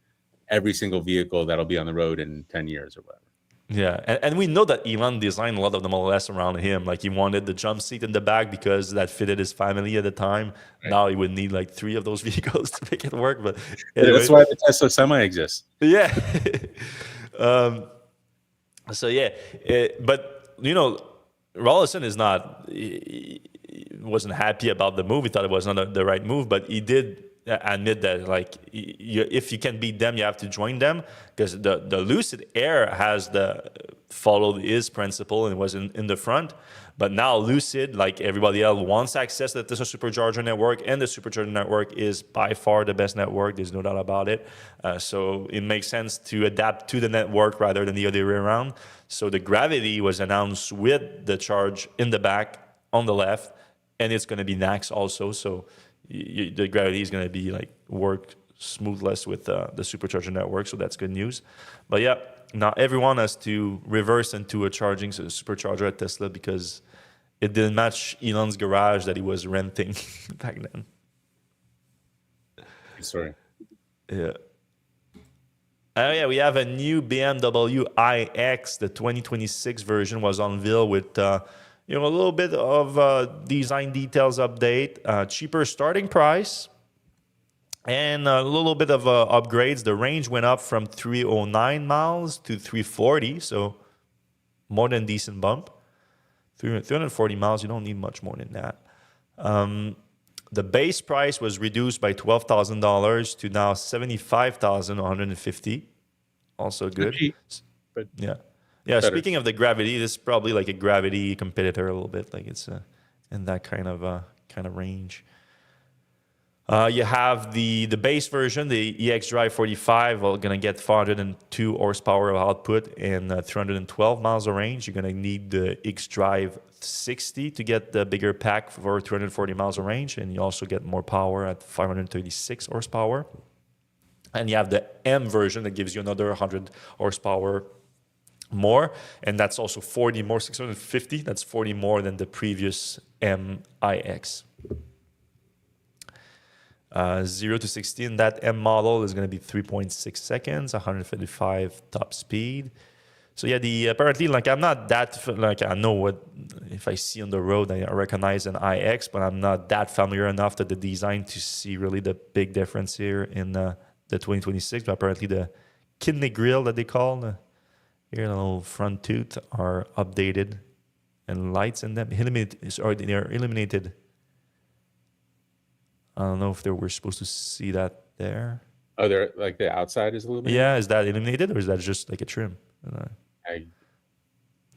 every single vehicle that'll be on the road in 10 years or whatever. Yeah, and we know that Elon designed a lot of the Model S around him. Like he wanted the jump seat in the back because that fitted his family at the time. Right. Now he would need like 3 of those vehicles to make it work. But anyway. That's why the Tesla Semi exists. Yeah. So yeah, but Rawlinson wasn't happy about the move. He thought it was not the right move, but he did admit that like if you can beat them, you have to join them, because the Lucid Air has followed his principle and was in the front. But now Lucid, like everybody else, wants access to the supercharger network, and the supercharger network is by far the best network. There's no doubt about it. So it makes sense to adapt to the network rather than the other way around. So the Gravity was announced with the charge in the back on the left, and it's going to be NACS also. So the Gravity is going to be like work smoothless with the supercharger network. So that's good news. But yeah, now everyone has to reverse into a charging supercharger at Tesla because it didn't match Elon's garage that he was renting back then. Sorry. Yeah. Oh yeah, we have a new BMW iX. The 2026 version was unveiled with a little bit of design details update, cheaper starting price, and a little bit of upgrades. The range went up from 309 miles to 340, so more than decent bump. 340 miles, you don't need much more than that. The base price was reduced by $12,000 to now $75,150. Also good. But Yeah. better. Speaking of the Gravity, this is probably like a Gravity competitor a little bit. Like it's in that kind of range. You have the base version, the EX-Drive 45, going to get 402 horsepower of output and 312 miles of range. You're going to need the X-Drive 60 to get the bigger pack for 240 miles of range, and you also get more power at 536 horsepower. And you have the M version that gives you another 100 horsepower more, and that's also 40 more, 650. That's 40 more than the previous MIX. 0 to 60 in that M model is going to be 3.6 seconds, 155 top speed. So yeah, apparently, like I'm not that, like I know what, if I see on the road, I recognize an iX, but I'm not that familiar enough to the design to see really the big difference here in the 2026. But apparently the kidney grille that they call, here the little front tooth are updated and lights in them, they're illuminated. I don't know if we're supposed to see that there. Oh, they're like the outside is illuminated? Yeah, is that illuminated or is that just like a trim? I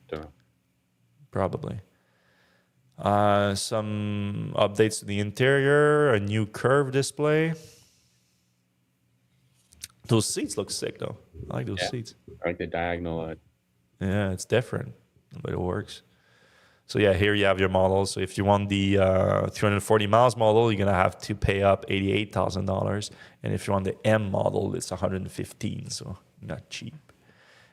don't know. Probably. Some updates to the interior, a new curve display. Those seats look sick though. I like those seats. I like the diagonal. Yeah, it's different, but it works. So yeah, here you have your models. So if you want the 340 miles model, you're gonna have to pay up $88,000, and if you want the M model, it's 115. So not cheap.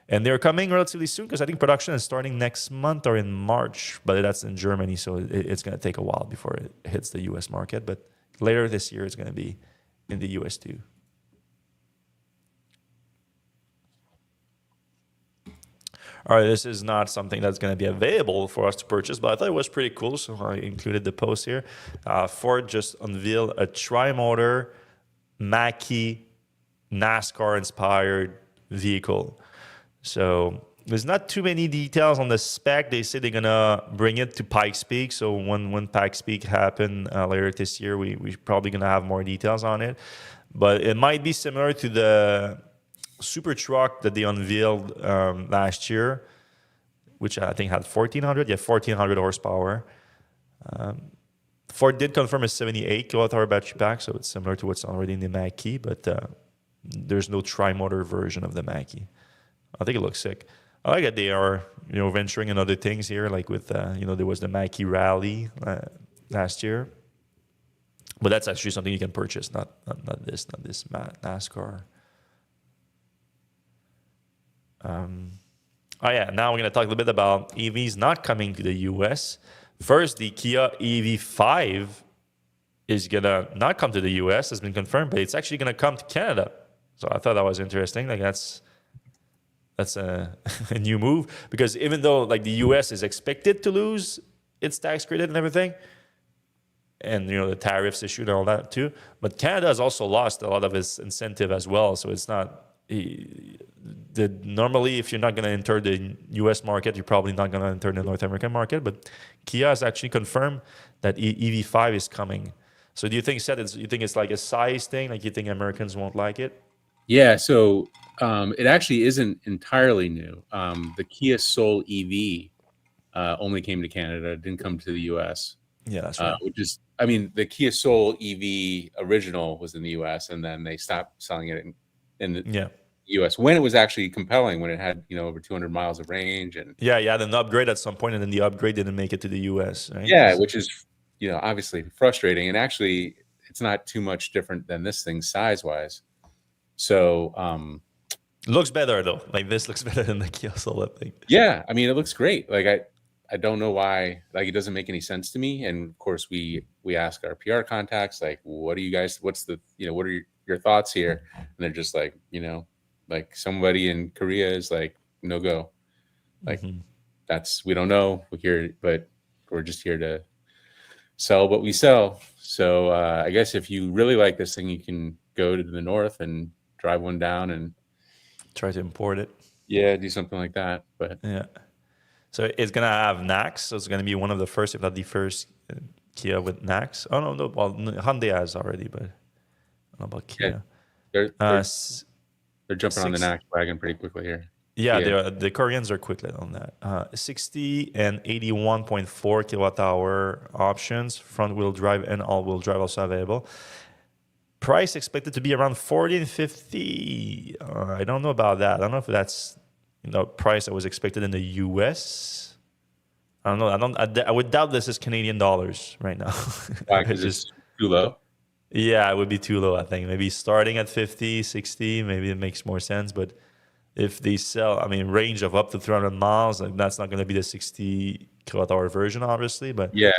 And they're coming relatively soon because I think production is starting next month or in March, but that's in Germany, so it's gonna take a while before it hits the U.S. market. But later this year, it's gonna be in the U.S. too. All right, this is not something that's going to be available for us to purchase, but I thought it was pretty cool, so I included the post here. Ford just unveiled a tri-motor Mach-E NASCAR-inspired vehicle. So there's not too many details on the spec. They say they're going to bring it to Pikes Peak, so when Pikes Peak happen later this year, we're probably going to have more details on it. But it might be similar to the super truck that they unveiled last year, which I think had 1,400 horsepower. Ford did confirm a 78 kilowatt-hour battery pack, so it's similar to what's already in the Mach-E, but there's no tri-motor version of the Mach-E. I think it looks sick. I like that they are, venturing in other things here, like with, there was the Mach-E Rally last year, but that's actually something you can purchase, not this NASCAR. Now we're going to talk a little bit about EVs not coming to the US. First, the Kia EV5 is going to not come to the US, has been confirmed, but it's actually going to come to Canada. So I thought that was interesting. Like that's a new move, because even though like the US is expected to lose its tax credit and everything, and the tariffs issued and all that too, but Canada has also lost a lot of its incentive as well. So it's not. Normally, if you're not going to enter the U.S. market, you're probably not going to enter the North American market. But Kia has actually confirmed that EV5 is coming. So do you think it's like a size thing? Like you think Americans won't like it? Yeah. So it actually isn't entirely new. The Kia Soul EV only came to Canada, didn't come to the U.S. Yeah, that's right. The Kia Soul EV original was in the U.S. and then they stopped selling it in the US when it was actually compelling, when it had over 200 miles of range, and you had an upgrade at some point, and then the upgrade didn't make it to the US, right? Yeah, which is obviously frustrating, and actually it's not too much different than this thing size wise. So Looks better though. Like this looks better than the Kia Soul, I think. Yeah, I mean, it looks great. Like I don't know why. Like it doesn't make any sense to me. And of course, we ask our PR contacts, like, what do you guys? What's the what are your thoughts here? And they're just like, like somebody in Korea is like, no go. Like we don't know. We're here, but we're just here to sell what we sell. So I guess if you really like this thing, you can go to the north and drive one down and try to import it. Yeah, do something like that. But yeah, so it's gonna have NACS. So it's gonna be one of the first, if not the first, Kia with NACS. Oh no, well Hyundai has already, but I don't know about Kia. Yeah, they're jumping on the NACS wagon pretty quickly here. Yeah, the Koreans are quickly on that. 60 and 81.4 kilowatt hour options, front wheel drive and all wheel drive also available. Price expected to be around 40 and 50. I don't know about that. I don't know if that's price that was expected in the US. I don't know. I would doubt this is Canadian dollars right now. Why? Because it's too low? Yeah, it would be too low, I think. Maybe starting at 50, 60, maybe it makes more sense. But if they sell, range of up to 300 miles, like that's not going to be the 60 kilowatt hour version, obviously. But yeah,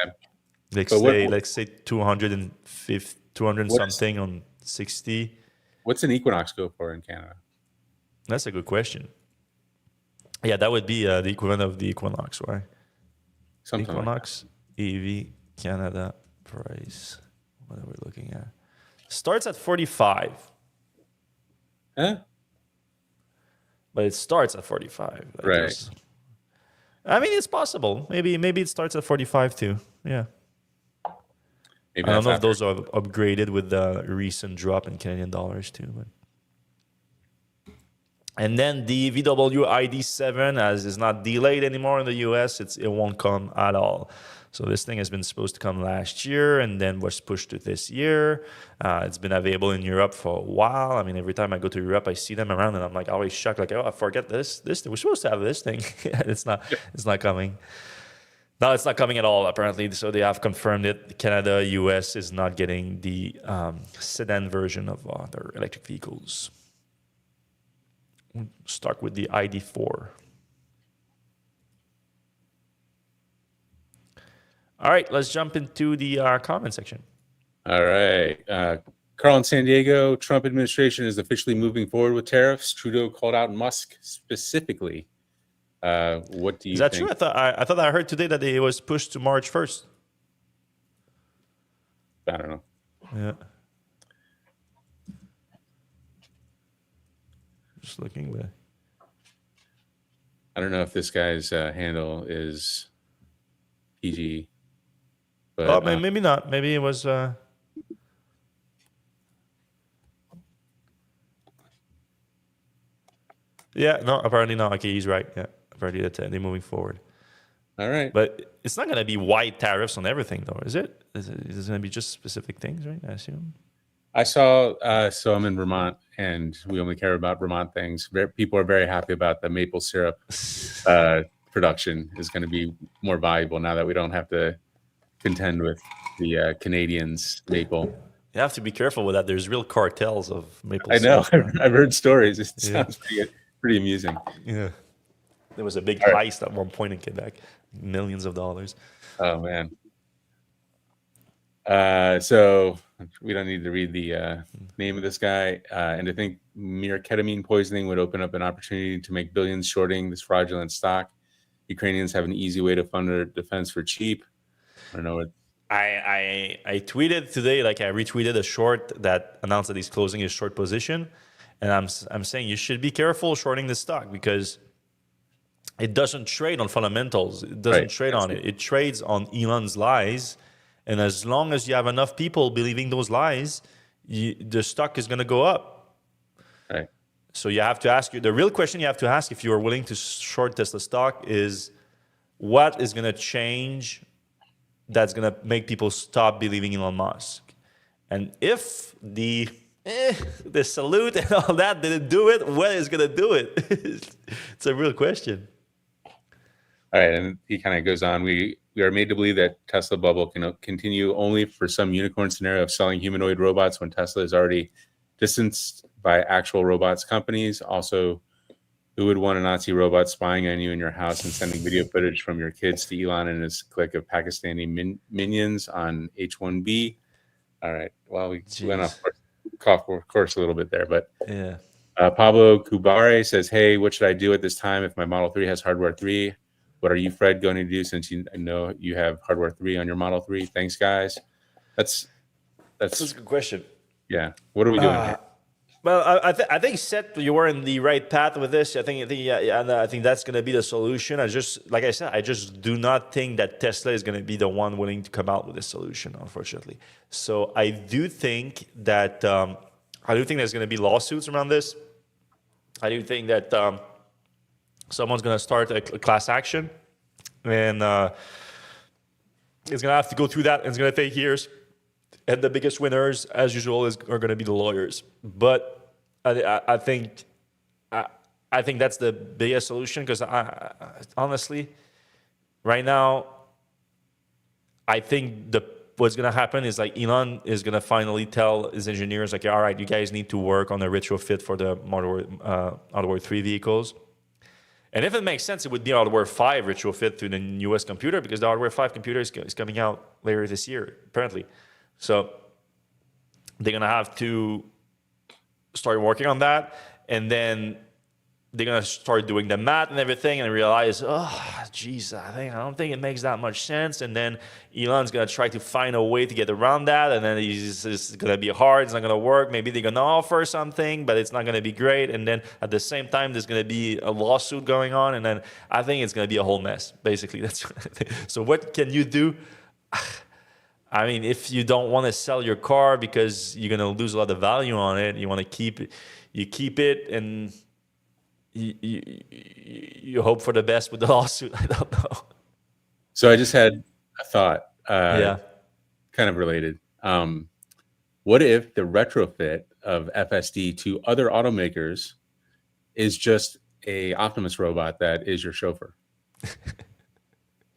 let's say 250, 200 something on 60. What's an Equinox go for in Canada? That's a good question. Yeah, that would be the equivalent of the Equinox, right? Something Equinox like EV Canada price. What are we looking at? Starts at 45. Huh? But it starts at 45. Right. It's possible. Maybe it starts at 45 too. Yeah. Maybe I don't know if those are upgraded with the recent drop in Canadian dollars too. But. And then the VW ID.7, as is not delayed anymore in the US, it won't come at all. So this thing has been supposed to come last year and then was pushed to this year. It's been available in Europe for a while. Every time I go to Europe, I see them around and I'm like always shocked. Like, oh, I forget this. We're supposed to have this thing. It's not coming. No, it's not coming at all, apparently. So they have confirmed it. Canada, US is not getting the sedan version of their electric vehicles. We'll start with the ID4. All right, let's jump into the comment section. All right. Carl in San Diego, Trump administration is officially moving forward with tariffs. Trudeau called out Musk specifically. What do you think? Is that true? I thought I heard today that it was pushed to March 1st. I don't know. Yeah. Just looking, but I don't know if this guy's handle is PG. But, maybe not. Maybe it was. Yeah, no, apparently not. Okay, he's right. Yeah, apparently they're moving forward. All right. But it's not going to be wide tariffs on everything, though, is it? Is it going to be just specific things, right? I assume. I saw, so I'm in Vermont, and we only care about Vermont things. People are very happy about the maple syrup production is going to be more valuable now that we don't have to contend with the Canadians maple. You have to be careful with that. There's real cartels of maple syrup. I know. I've heard stories. It Yeah. sounds pretty amusing. Yeah. There was a big heist at one point in Quebec. Millions of dollars. Oh, man. So we don't need to read the name of this guy. And I think mere ketamine poisoning would open up an opportunity to make billions shorting this fraudulent stock. Ukrainians have an easy way to fund their defense for cheap. I don't know what. I tweeted today, like I retweeted a short that announced that he's closing his short position. And I'm saying you should be careful shorting this stock because it doesn't trade on fundamentals. It doesn't trade on it. It trades on Elon's lies. And as long as you have enough people believing those lies, the stock is going to go up. Right. So you have to ask the real question you have to ask if you are willing to short Tesla stock is what is going to change that's going to make people stop believing Elon Musk? And if the salute and all that didn't do it, what is going to do it? It's a real question. All right. And he kind of goes on. We are made to believe that Tesla bubble can continue only for some unicorn scenario of selling humanoid robots when Tesla is already distanced by actual robots companies. Also, who would want a Nazi robot spying on you in your house and sending video footage from your kids to Elon and his clique of Pakistani minions on H-1B? All right. Well, we went off course a little bit there, but Yeah. Pablo Kubare says, "Hey, what should I do at this time if my Model 3 has hardware 3? What are you, Fred, going to do since I know you have hardware 3 on your Model 3? Thanks, guys." That's a good question. Yeah. What are we doing here? Well, I think Seth, you were in the right path with this. I think and I think that's going to be the solution. Like I said, I just do not think that Tesla is going to be the one willing to come out with this solution, unfortunately. So I do think that there's going to be lawsuits around this. I do think that someone's going to start a class action, and it's going to have to go through that, and it's going to take years. And the biggest winners, as usual, are going to be the lawyers. But I think that's the biggest solution, because honestly, right now, I think what's going to happen is like Elon is going to finally tell his engineers, like, all right, you guys need to work on a retrofit for the Hardware 3 vehicles. And if it makes sense, it would be Hardware 5 retrofit to the newest computer, because the Hardware 5 computer is coming out later this year, apparently. So they're going to have to start working on that, and then they're going to start doing the math and everything and realize, oh, geez, I don't think it makes that much sense. And then Elon's going to try to find a way to get around that, and then it's going to be hard. It's not going to work. Maybe they're going to offer something, but it's not going to be great. And then at the same time, there's going to be a lawsuit going on, and then I think it's going to be a whole mess, basically. So what can you do? I mean, if you don't want to sell your car because you're going to lose a lot of value on it, you want to keep it, you keep it, and you hope for the best with the lawsuit. I don't know. So I just had a thought, Yeah. kind of related. What if the retrofit of FSD to other automakers is just a Optimus robot that is your chauffeur?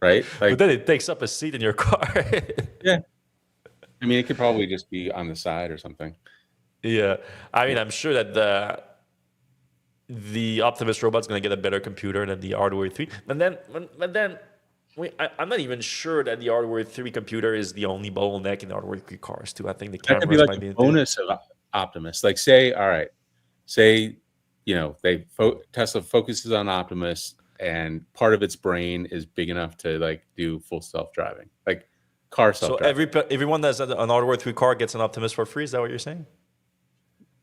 Right? Like, But then it takes up a seat in your car. yeah. I mean, it could probably just be on the side or something. Yeah. I mean, I'm sure that the Optimus robot's going to get a better computer than the Hardware 3. But then I'm not even sure that the Hardware 3 computer is the only bottleneck in the Hardware 3 cars, too. I think the cameras That could be like might be a bonus of Optimus. Like, say, Tesla focuses on Optimus, and part of its brain is big enough to like do full self-driving, like car self-driving. So everyone that's an Hardware 3 car gets an Optimus for free. Is that what you're saying?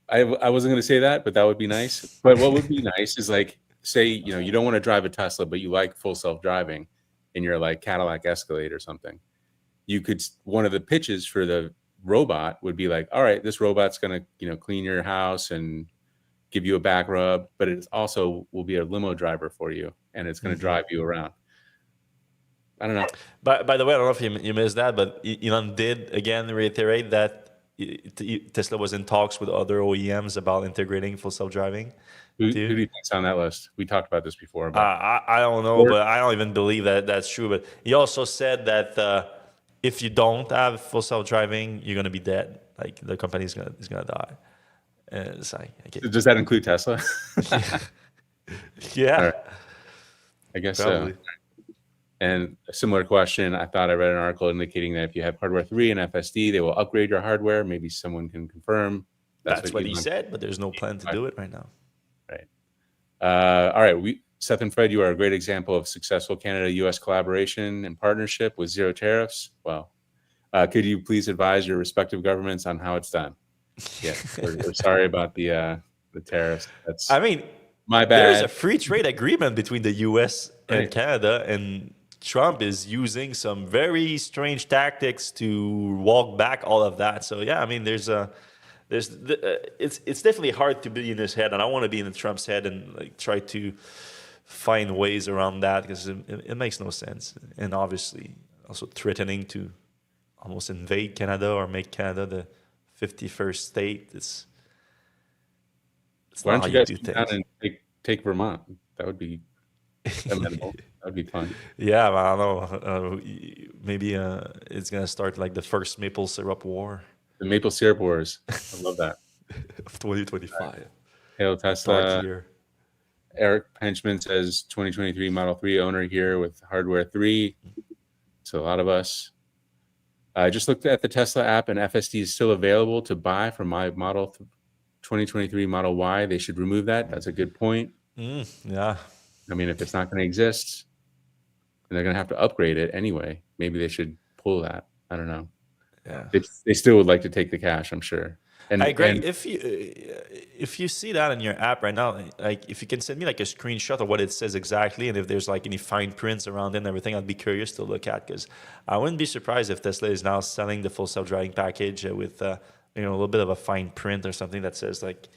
I wasn't going to say that, but that would be nice. But what would be nice is like, say, you don't want to drive a Tesla, but you like full self-driving in your like Cadillac Escalade or something. One of the pitches for the robot would be like, all right, this robot's going to, clean your house and give you a back rub, but it also will be a limo driver for you, and it's going to drive you around. I don't know. By the way, I don't know if you missed that, but Elon did again reiterate that Tesla was in talks with other OEMs about integrating full self-driving. Who do you think's on that list? We talked about this before. I don't know, but I don't even believe that that's true. But he also said that if you don't have full self-driving, you're going to be dead. Like the company is going to die. It's like, does that include Tesla? Yeah. Right. I guess so. And a similar question, I thought I read an article indicating that if you have Hardware 3 and FSD, they will upgrade your hardware. Maybe someone can confirm. That's what he said, but there's no plan to do it right now. Right. All right. Seth and Fred, you are a great example of successful Canada-U.S. collaboration and partnership with zero tariffs. Well, could you please advise your respective governments on how it's done? Yeah, we're sorry about the tariffs. I mean, my bad. There's a free trade agreement between the U.S. and Canada, and Trump is using some very strange tactics to walk back all of that. So yeah, I mean, it's definitely hard to be in his head, and I want to be in Trump's head and like try to find ways around that, because it makes no sense. And obviously, also threatening to almost invade Canada or make Canada the 51st state. It's Why don't you guys come down and take Vermont? That would be amenable. That'd be fun. Yeah, I don't know. Maybe it's gonna start like the first maple syrup war. The maple syrup wars. I love that. of 2025. Hail Dark Tesla. year. Eric Penchman says 2023 Model 3 owner here with hardware 3. So a lot of us. I just looked at the Tesla app, and FSD is still available to buy for my 2023 Model Y. They should remove that. That's a good point. Yeah. I mean, if it's not going to exist, and they're going to have to upgrade it anyway, maybe they should pull that. I don't know. Yeah. They still would like to take the cash, I'm sure. And Hey, Greg, if you see that in your app right now, like if you can send me like a screenshot of what it says exactly, and if there's like any fine prints around it and everything, I'd be curious to look at, because I wouldn't be surprised if Tesla is now selling the full self-driving package with a little bit of a fine print or something that says like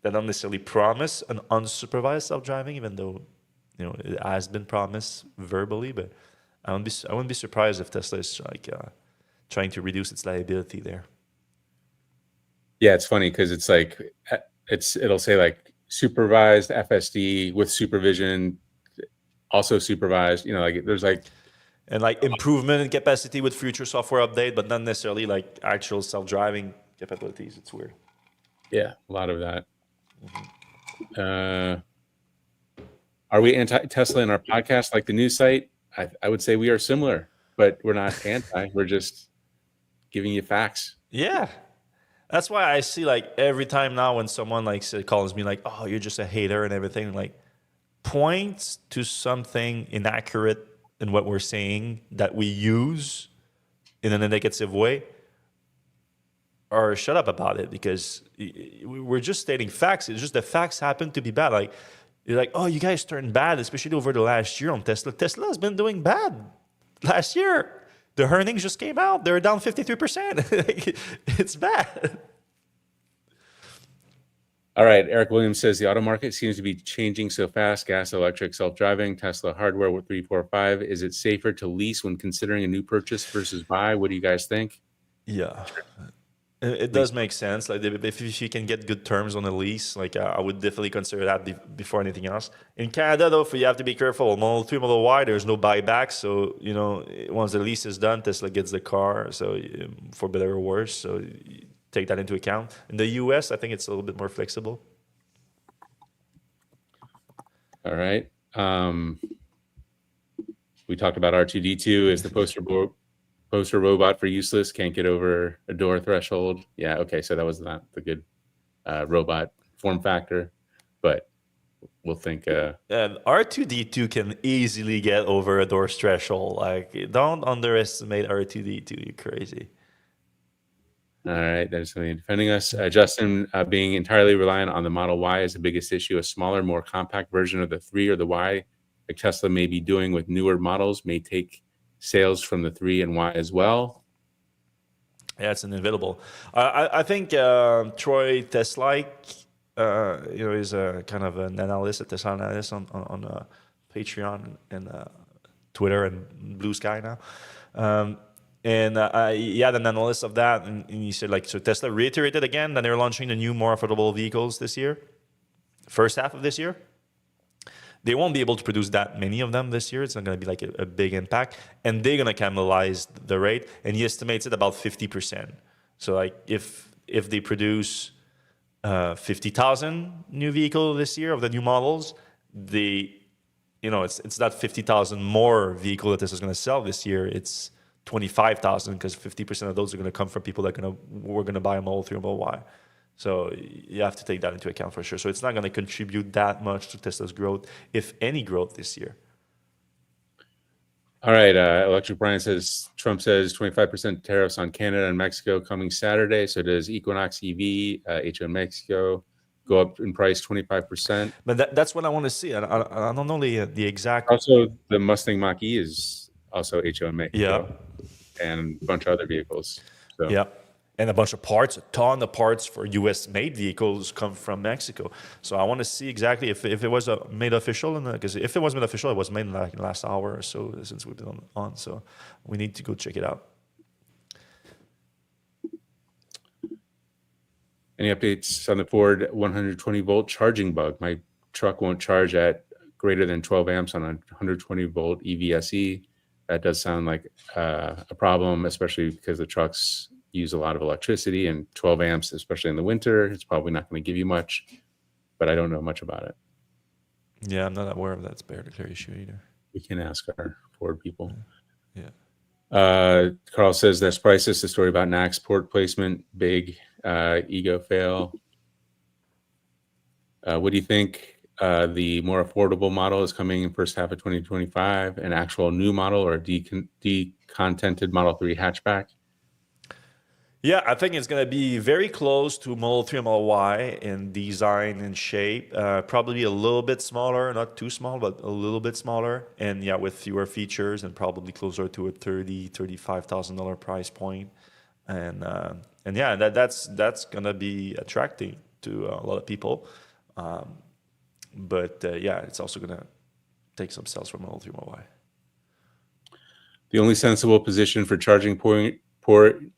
that don't necessarily promise an unsupervised self-driving, even though it has been promised verbally. But I wouldn't be surprised if Tesla is like trying to reduce its liability there. yeah, it's funny because it's like it'll say like supervised FSD with supervision, also supervised. Like there's like And like improvement in capacity with future software update, but not necessarily like actual self-driving capabilities. It's weird. a lot of that. Are we anti-Tesla in our podcast like the news site? I would say we are similar, but we're not anti. We're just giving you facts. Yeah. That's why I see like every time now when someone like calls me like, oh, you're just a hater and everything, like points to something inaccurate in what we're saying that we use in a negative way, or shut up about it, because we're just stating facts. It's just the facts happen to be bad. Like you're like, oh, you guys turned bad, especially over the last year on Tesla. Tesla has been doing bad last year. The earnings just came out. They're down 53%. It's bad. All right. Eric Williams says the auto market seems to be changing so fast. Gas, electric, self-driving, Tesla hardware with 3, 4, 5. Is it safer to lease when considering a new purchase versus buy? What do you guys think? Yeah. It does make sense. Like if you can get good terms on a lease, like I would definitely consider that before anything else. In Canada, though, you have to be careful. Model 3, Model Y, there's no buyback. So once the lease is done, Tesla gets the car. So for better or worse, so you take that into account. In the U.S., I think it's a little bit more flexible. All right. We talked about R2D2 as the poster robot for useless, can't get over a door threshold. Yeah, okay, so that was not the good robot form factor, but we'll think. And R2D2 can easily get over a door threshold. Like, don't underestimate R2D2. You're crazy. All right, there's something defending us. Justin, being entirely reliant on the Model Y is the biggest issue. A smaller, more compact version of the 3 or the Y, like Tesla may be doing with newer models, may take sales from the 3 and Y as well. Yeah, it's inevitable. I think Troy Teslike, is a kind of an analyst, a Tesla analyst on Patreon and Twitter and Blue Sky now. He had an analysis of that, and he said so Tesla reiterated again that they're launching the new, more affordable vehicles this year, first half of this year. They won't be able to produce that many of them this year. It's not going to be like a big impact, and they're going to cannibalize the rate. And he estimates it about 50%. So like if they produce 50,000 new vehicles this year of the new models, it's not 50,000 more vehicle that this is going to sell this year. It's 25,000, because 50% of those are going to come from people that we're going to buy a Model 3 or Model Y. So you have to take that into account for sure. So it's not going to contribute that much to Tesla's growth, if any growth this year. All right. Electric Brian says, Trump says 25% tariffs on Canada and Mexico coming Saturday. So does Equinox EV, HO Mexico, go up in price 25%? But that's what I want to see. I don't know the exact. Also, the Mustang Mach-E is also HO Mexico. Yeah. And a bunch of other vehicles. So. Yeah. And a bunch of parts, a ton of parts for U.S.-made vehicles come from Mexico. So I want to see exactly if it was made official, because if it was made official, it was made in the last hour or so since we've been on. So we need to go check it out. Any updates on the Ford 120-volt charging bug? My truck won't charge at greater than 12 amps on a 120-volt EVSE. That does sound like a problem, especially because the truck's use a lot of electricity, and 12 amps, especially in the winter, it's probably not going to give you much, but I don't know much about it. Yeah, I'm not aware of that spare to clear issue either. We can ask our Ford people. Yeah. Carl says that's priceless. The story about NACS port placement, big ego fail. What do you think? The more affordable model is coming in first half of 2025, an actual new model or a decontented Model 3 hatchback? Yeah, I think it's going to be very close to Model 3 and Model Y in design and shape. Probably a little bit smaller, not too small, but a little bit smaller. And yeah, with fewer features and probably closer to a $35,000 price point. And yeah, that's going to be attracting to a lot of people. But yeah, it's also going to take some sales from Model 3 and Model Y. The only sensible position for charging port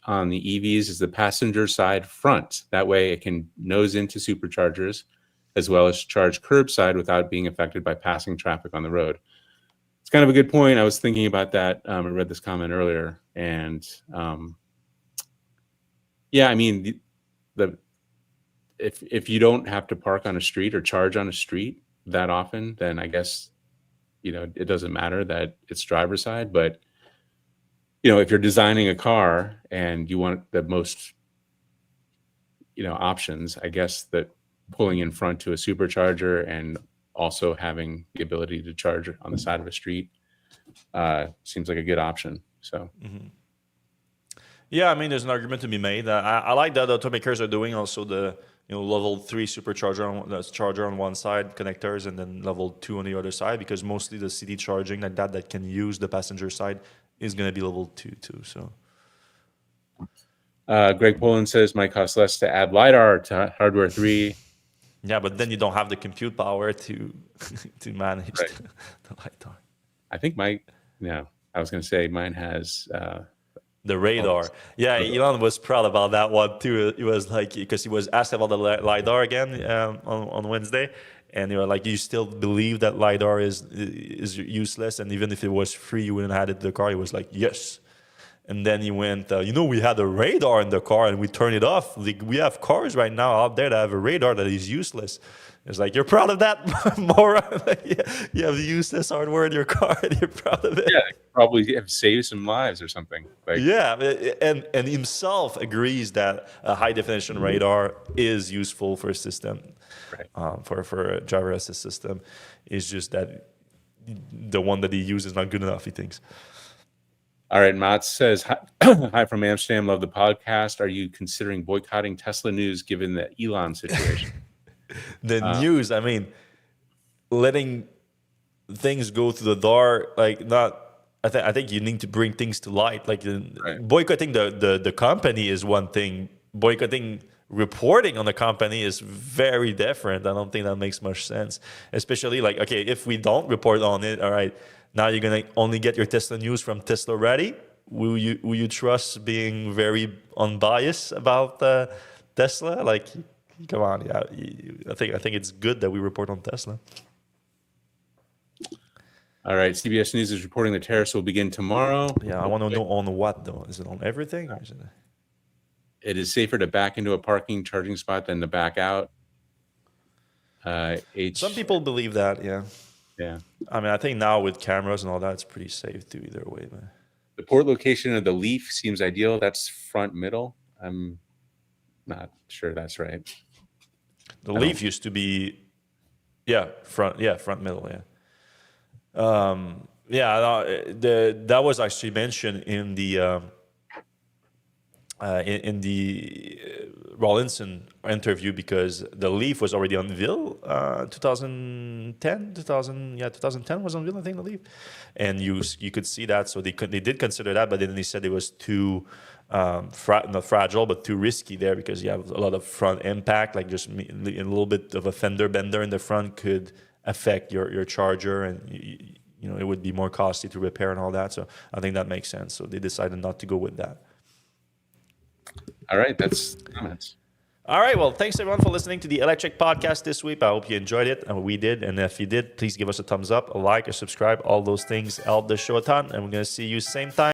on the EVs is the passenger side front. That way it can nose into superchargers as well as charge curbside without being affected by passing traffic on the road. It's kind of a good point. I was thinking about that. I read this comment earlier, and yeah, I mean, if you don't have to park on a street or charge on a street that often, then I guess, it doesn't matter that it's driver side. But if you're designing a car and you want the most, options, I guess that pulling in front to a supercharger and also having the ability to charge on the side of a street seems like a good option. So. Mm-hmm. Yeah, I mean, there's an argument to be made. I like that automakers are doing also the level 3 supercharger charger on one side, connectors, and then level 2 on the other side, because mostly the city charging like that can use the passenger side is going to be level 2 too. So. Greg Poland says might cost less to add LiDAR to hardware 3. Yeah, but then you don't have the compute power to manage right. the LiDAR. I think I was going to say mine has the radar. Yeah, Elon was proud about that one too. He was like, because he was asked about the LiDAR again on Wednesday, and they were like, "You still believe that LiDAR is useless? And even if it was free, you wouldn't have it in the car?" He was like, "Yes." And then he went, we had a radar in the car and we turned it off. Like, we have cars right now out there that have a radar that is useless. It's like, you're proud of that, moron? You have useless hardware in your car and you're proud of it. Yeah, probably have saved some lives or something. Yeah, and himself agrees that a high-definition radar is useful for a system, right. For a driver assist system. It's just that the one that he uses is not good enough, he thinks. All right, Mats says, hi from Amsterdam, love the podcast. Are you considering boycotting Tesla news given the Elon situation? The news, I mean, letting things go through the door, like I think you need to bring things to light. Like right. Boycotting the company is one thing. Boycotting reporting on the company is very different. I don't think that makes much sense. Especially like, okay, if we don't report on it, all right, now you're gonna only get your Tesla news from Tesla Ready. Will you trust being very unbiased about Tesla? Like, come on, yeah. I think it's good that we report on Tesla. All right, CBS News is reporting the tariffs will begin tomorrow. Yeah, I want to know on what though. Is it on everything? Or is it? It is safer to back into a parking charging spot than to back out. Some people believe that, yeah. Yeah. I mean, I think now with cameras and all that, it's pretty safe too either way. Man. The port location of the Leaf seems ideal. That's front middle. I'm not sure that's right. The Leaf used to be, front middle, yeah. That was actually mentioned in the Rawlinson interview, because the Leaf was already unveiled 2010 was unveiled, I think, the Leaf, and you could see that. So they did consider that, but then they said it was too not fragile but too risky there, because you have a lot of front impact, like just a little bit of a fender bender in the front could affect your charger, and it would be more costly to repair and all that. So I think that makes sense. So they decided not to go with that. All right, that's comments. All right, well, thanks everyone for listening to the Electrek podcast this week. I hope you enjoyed it, and we did. And if you did, please give us a thumbs up, a like, a subscribe. All those things help the show a ton. And we're going to see you same time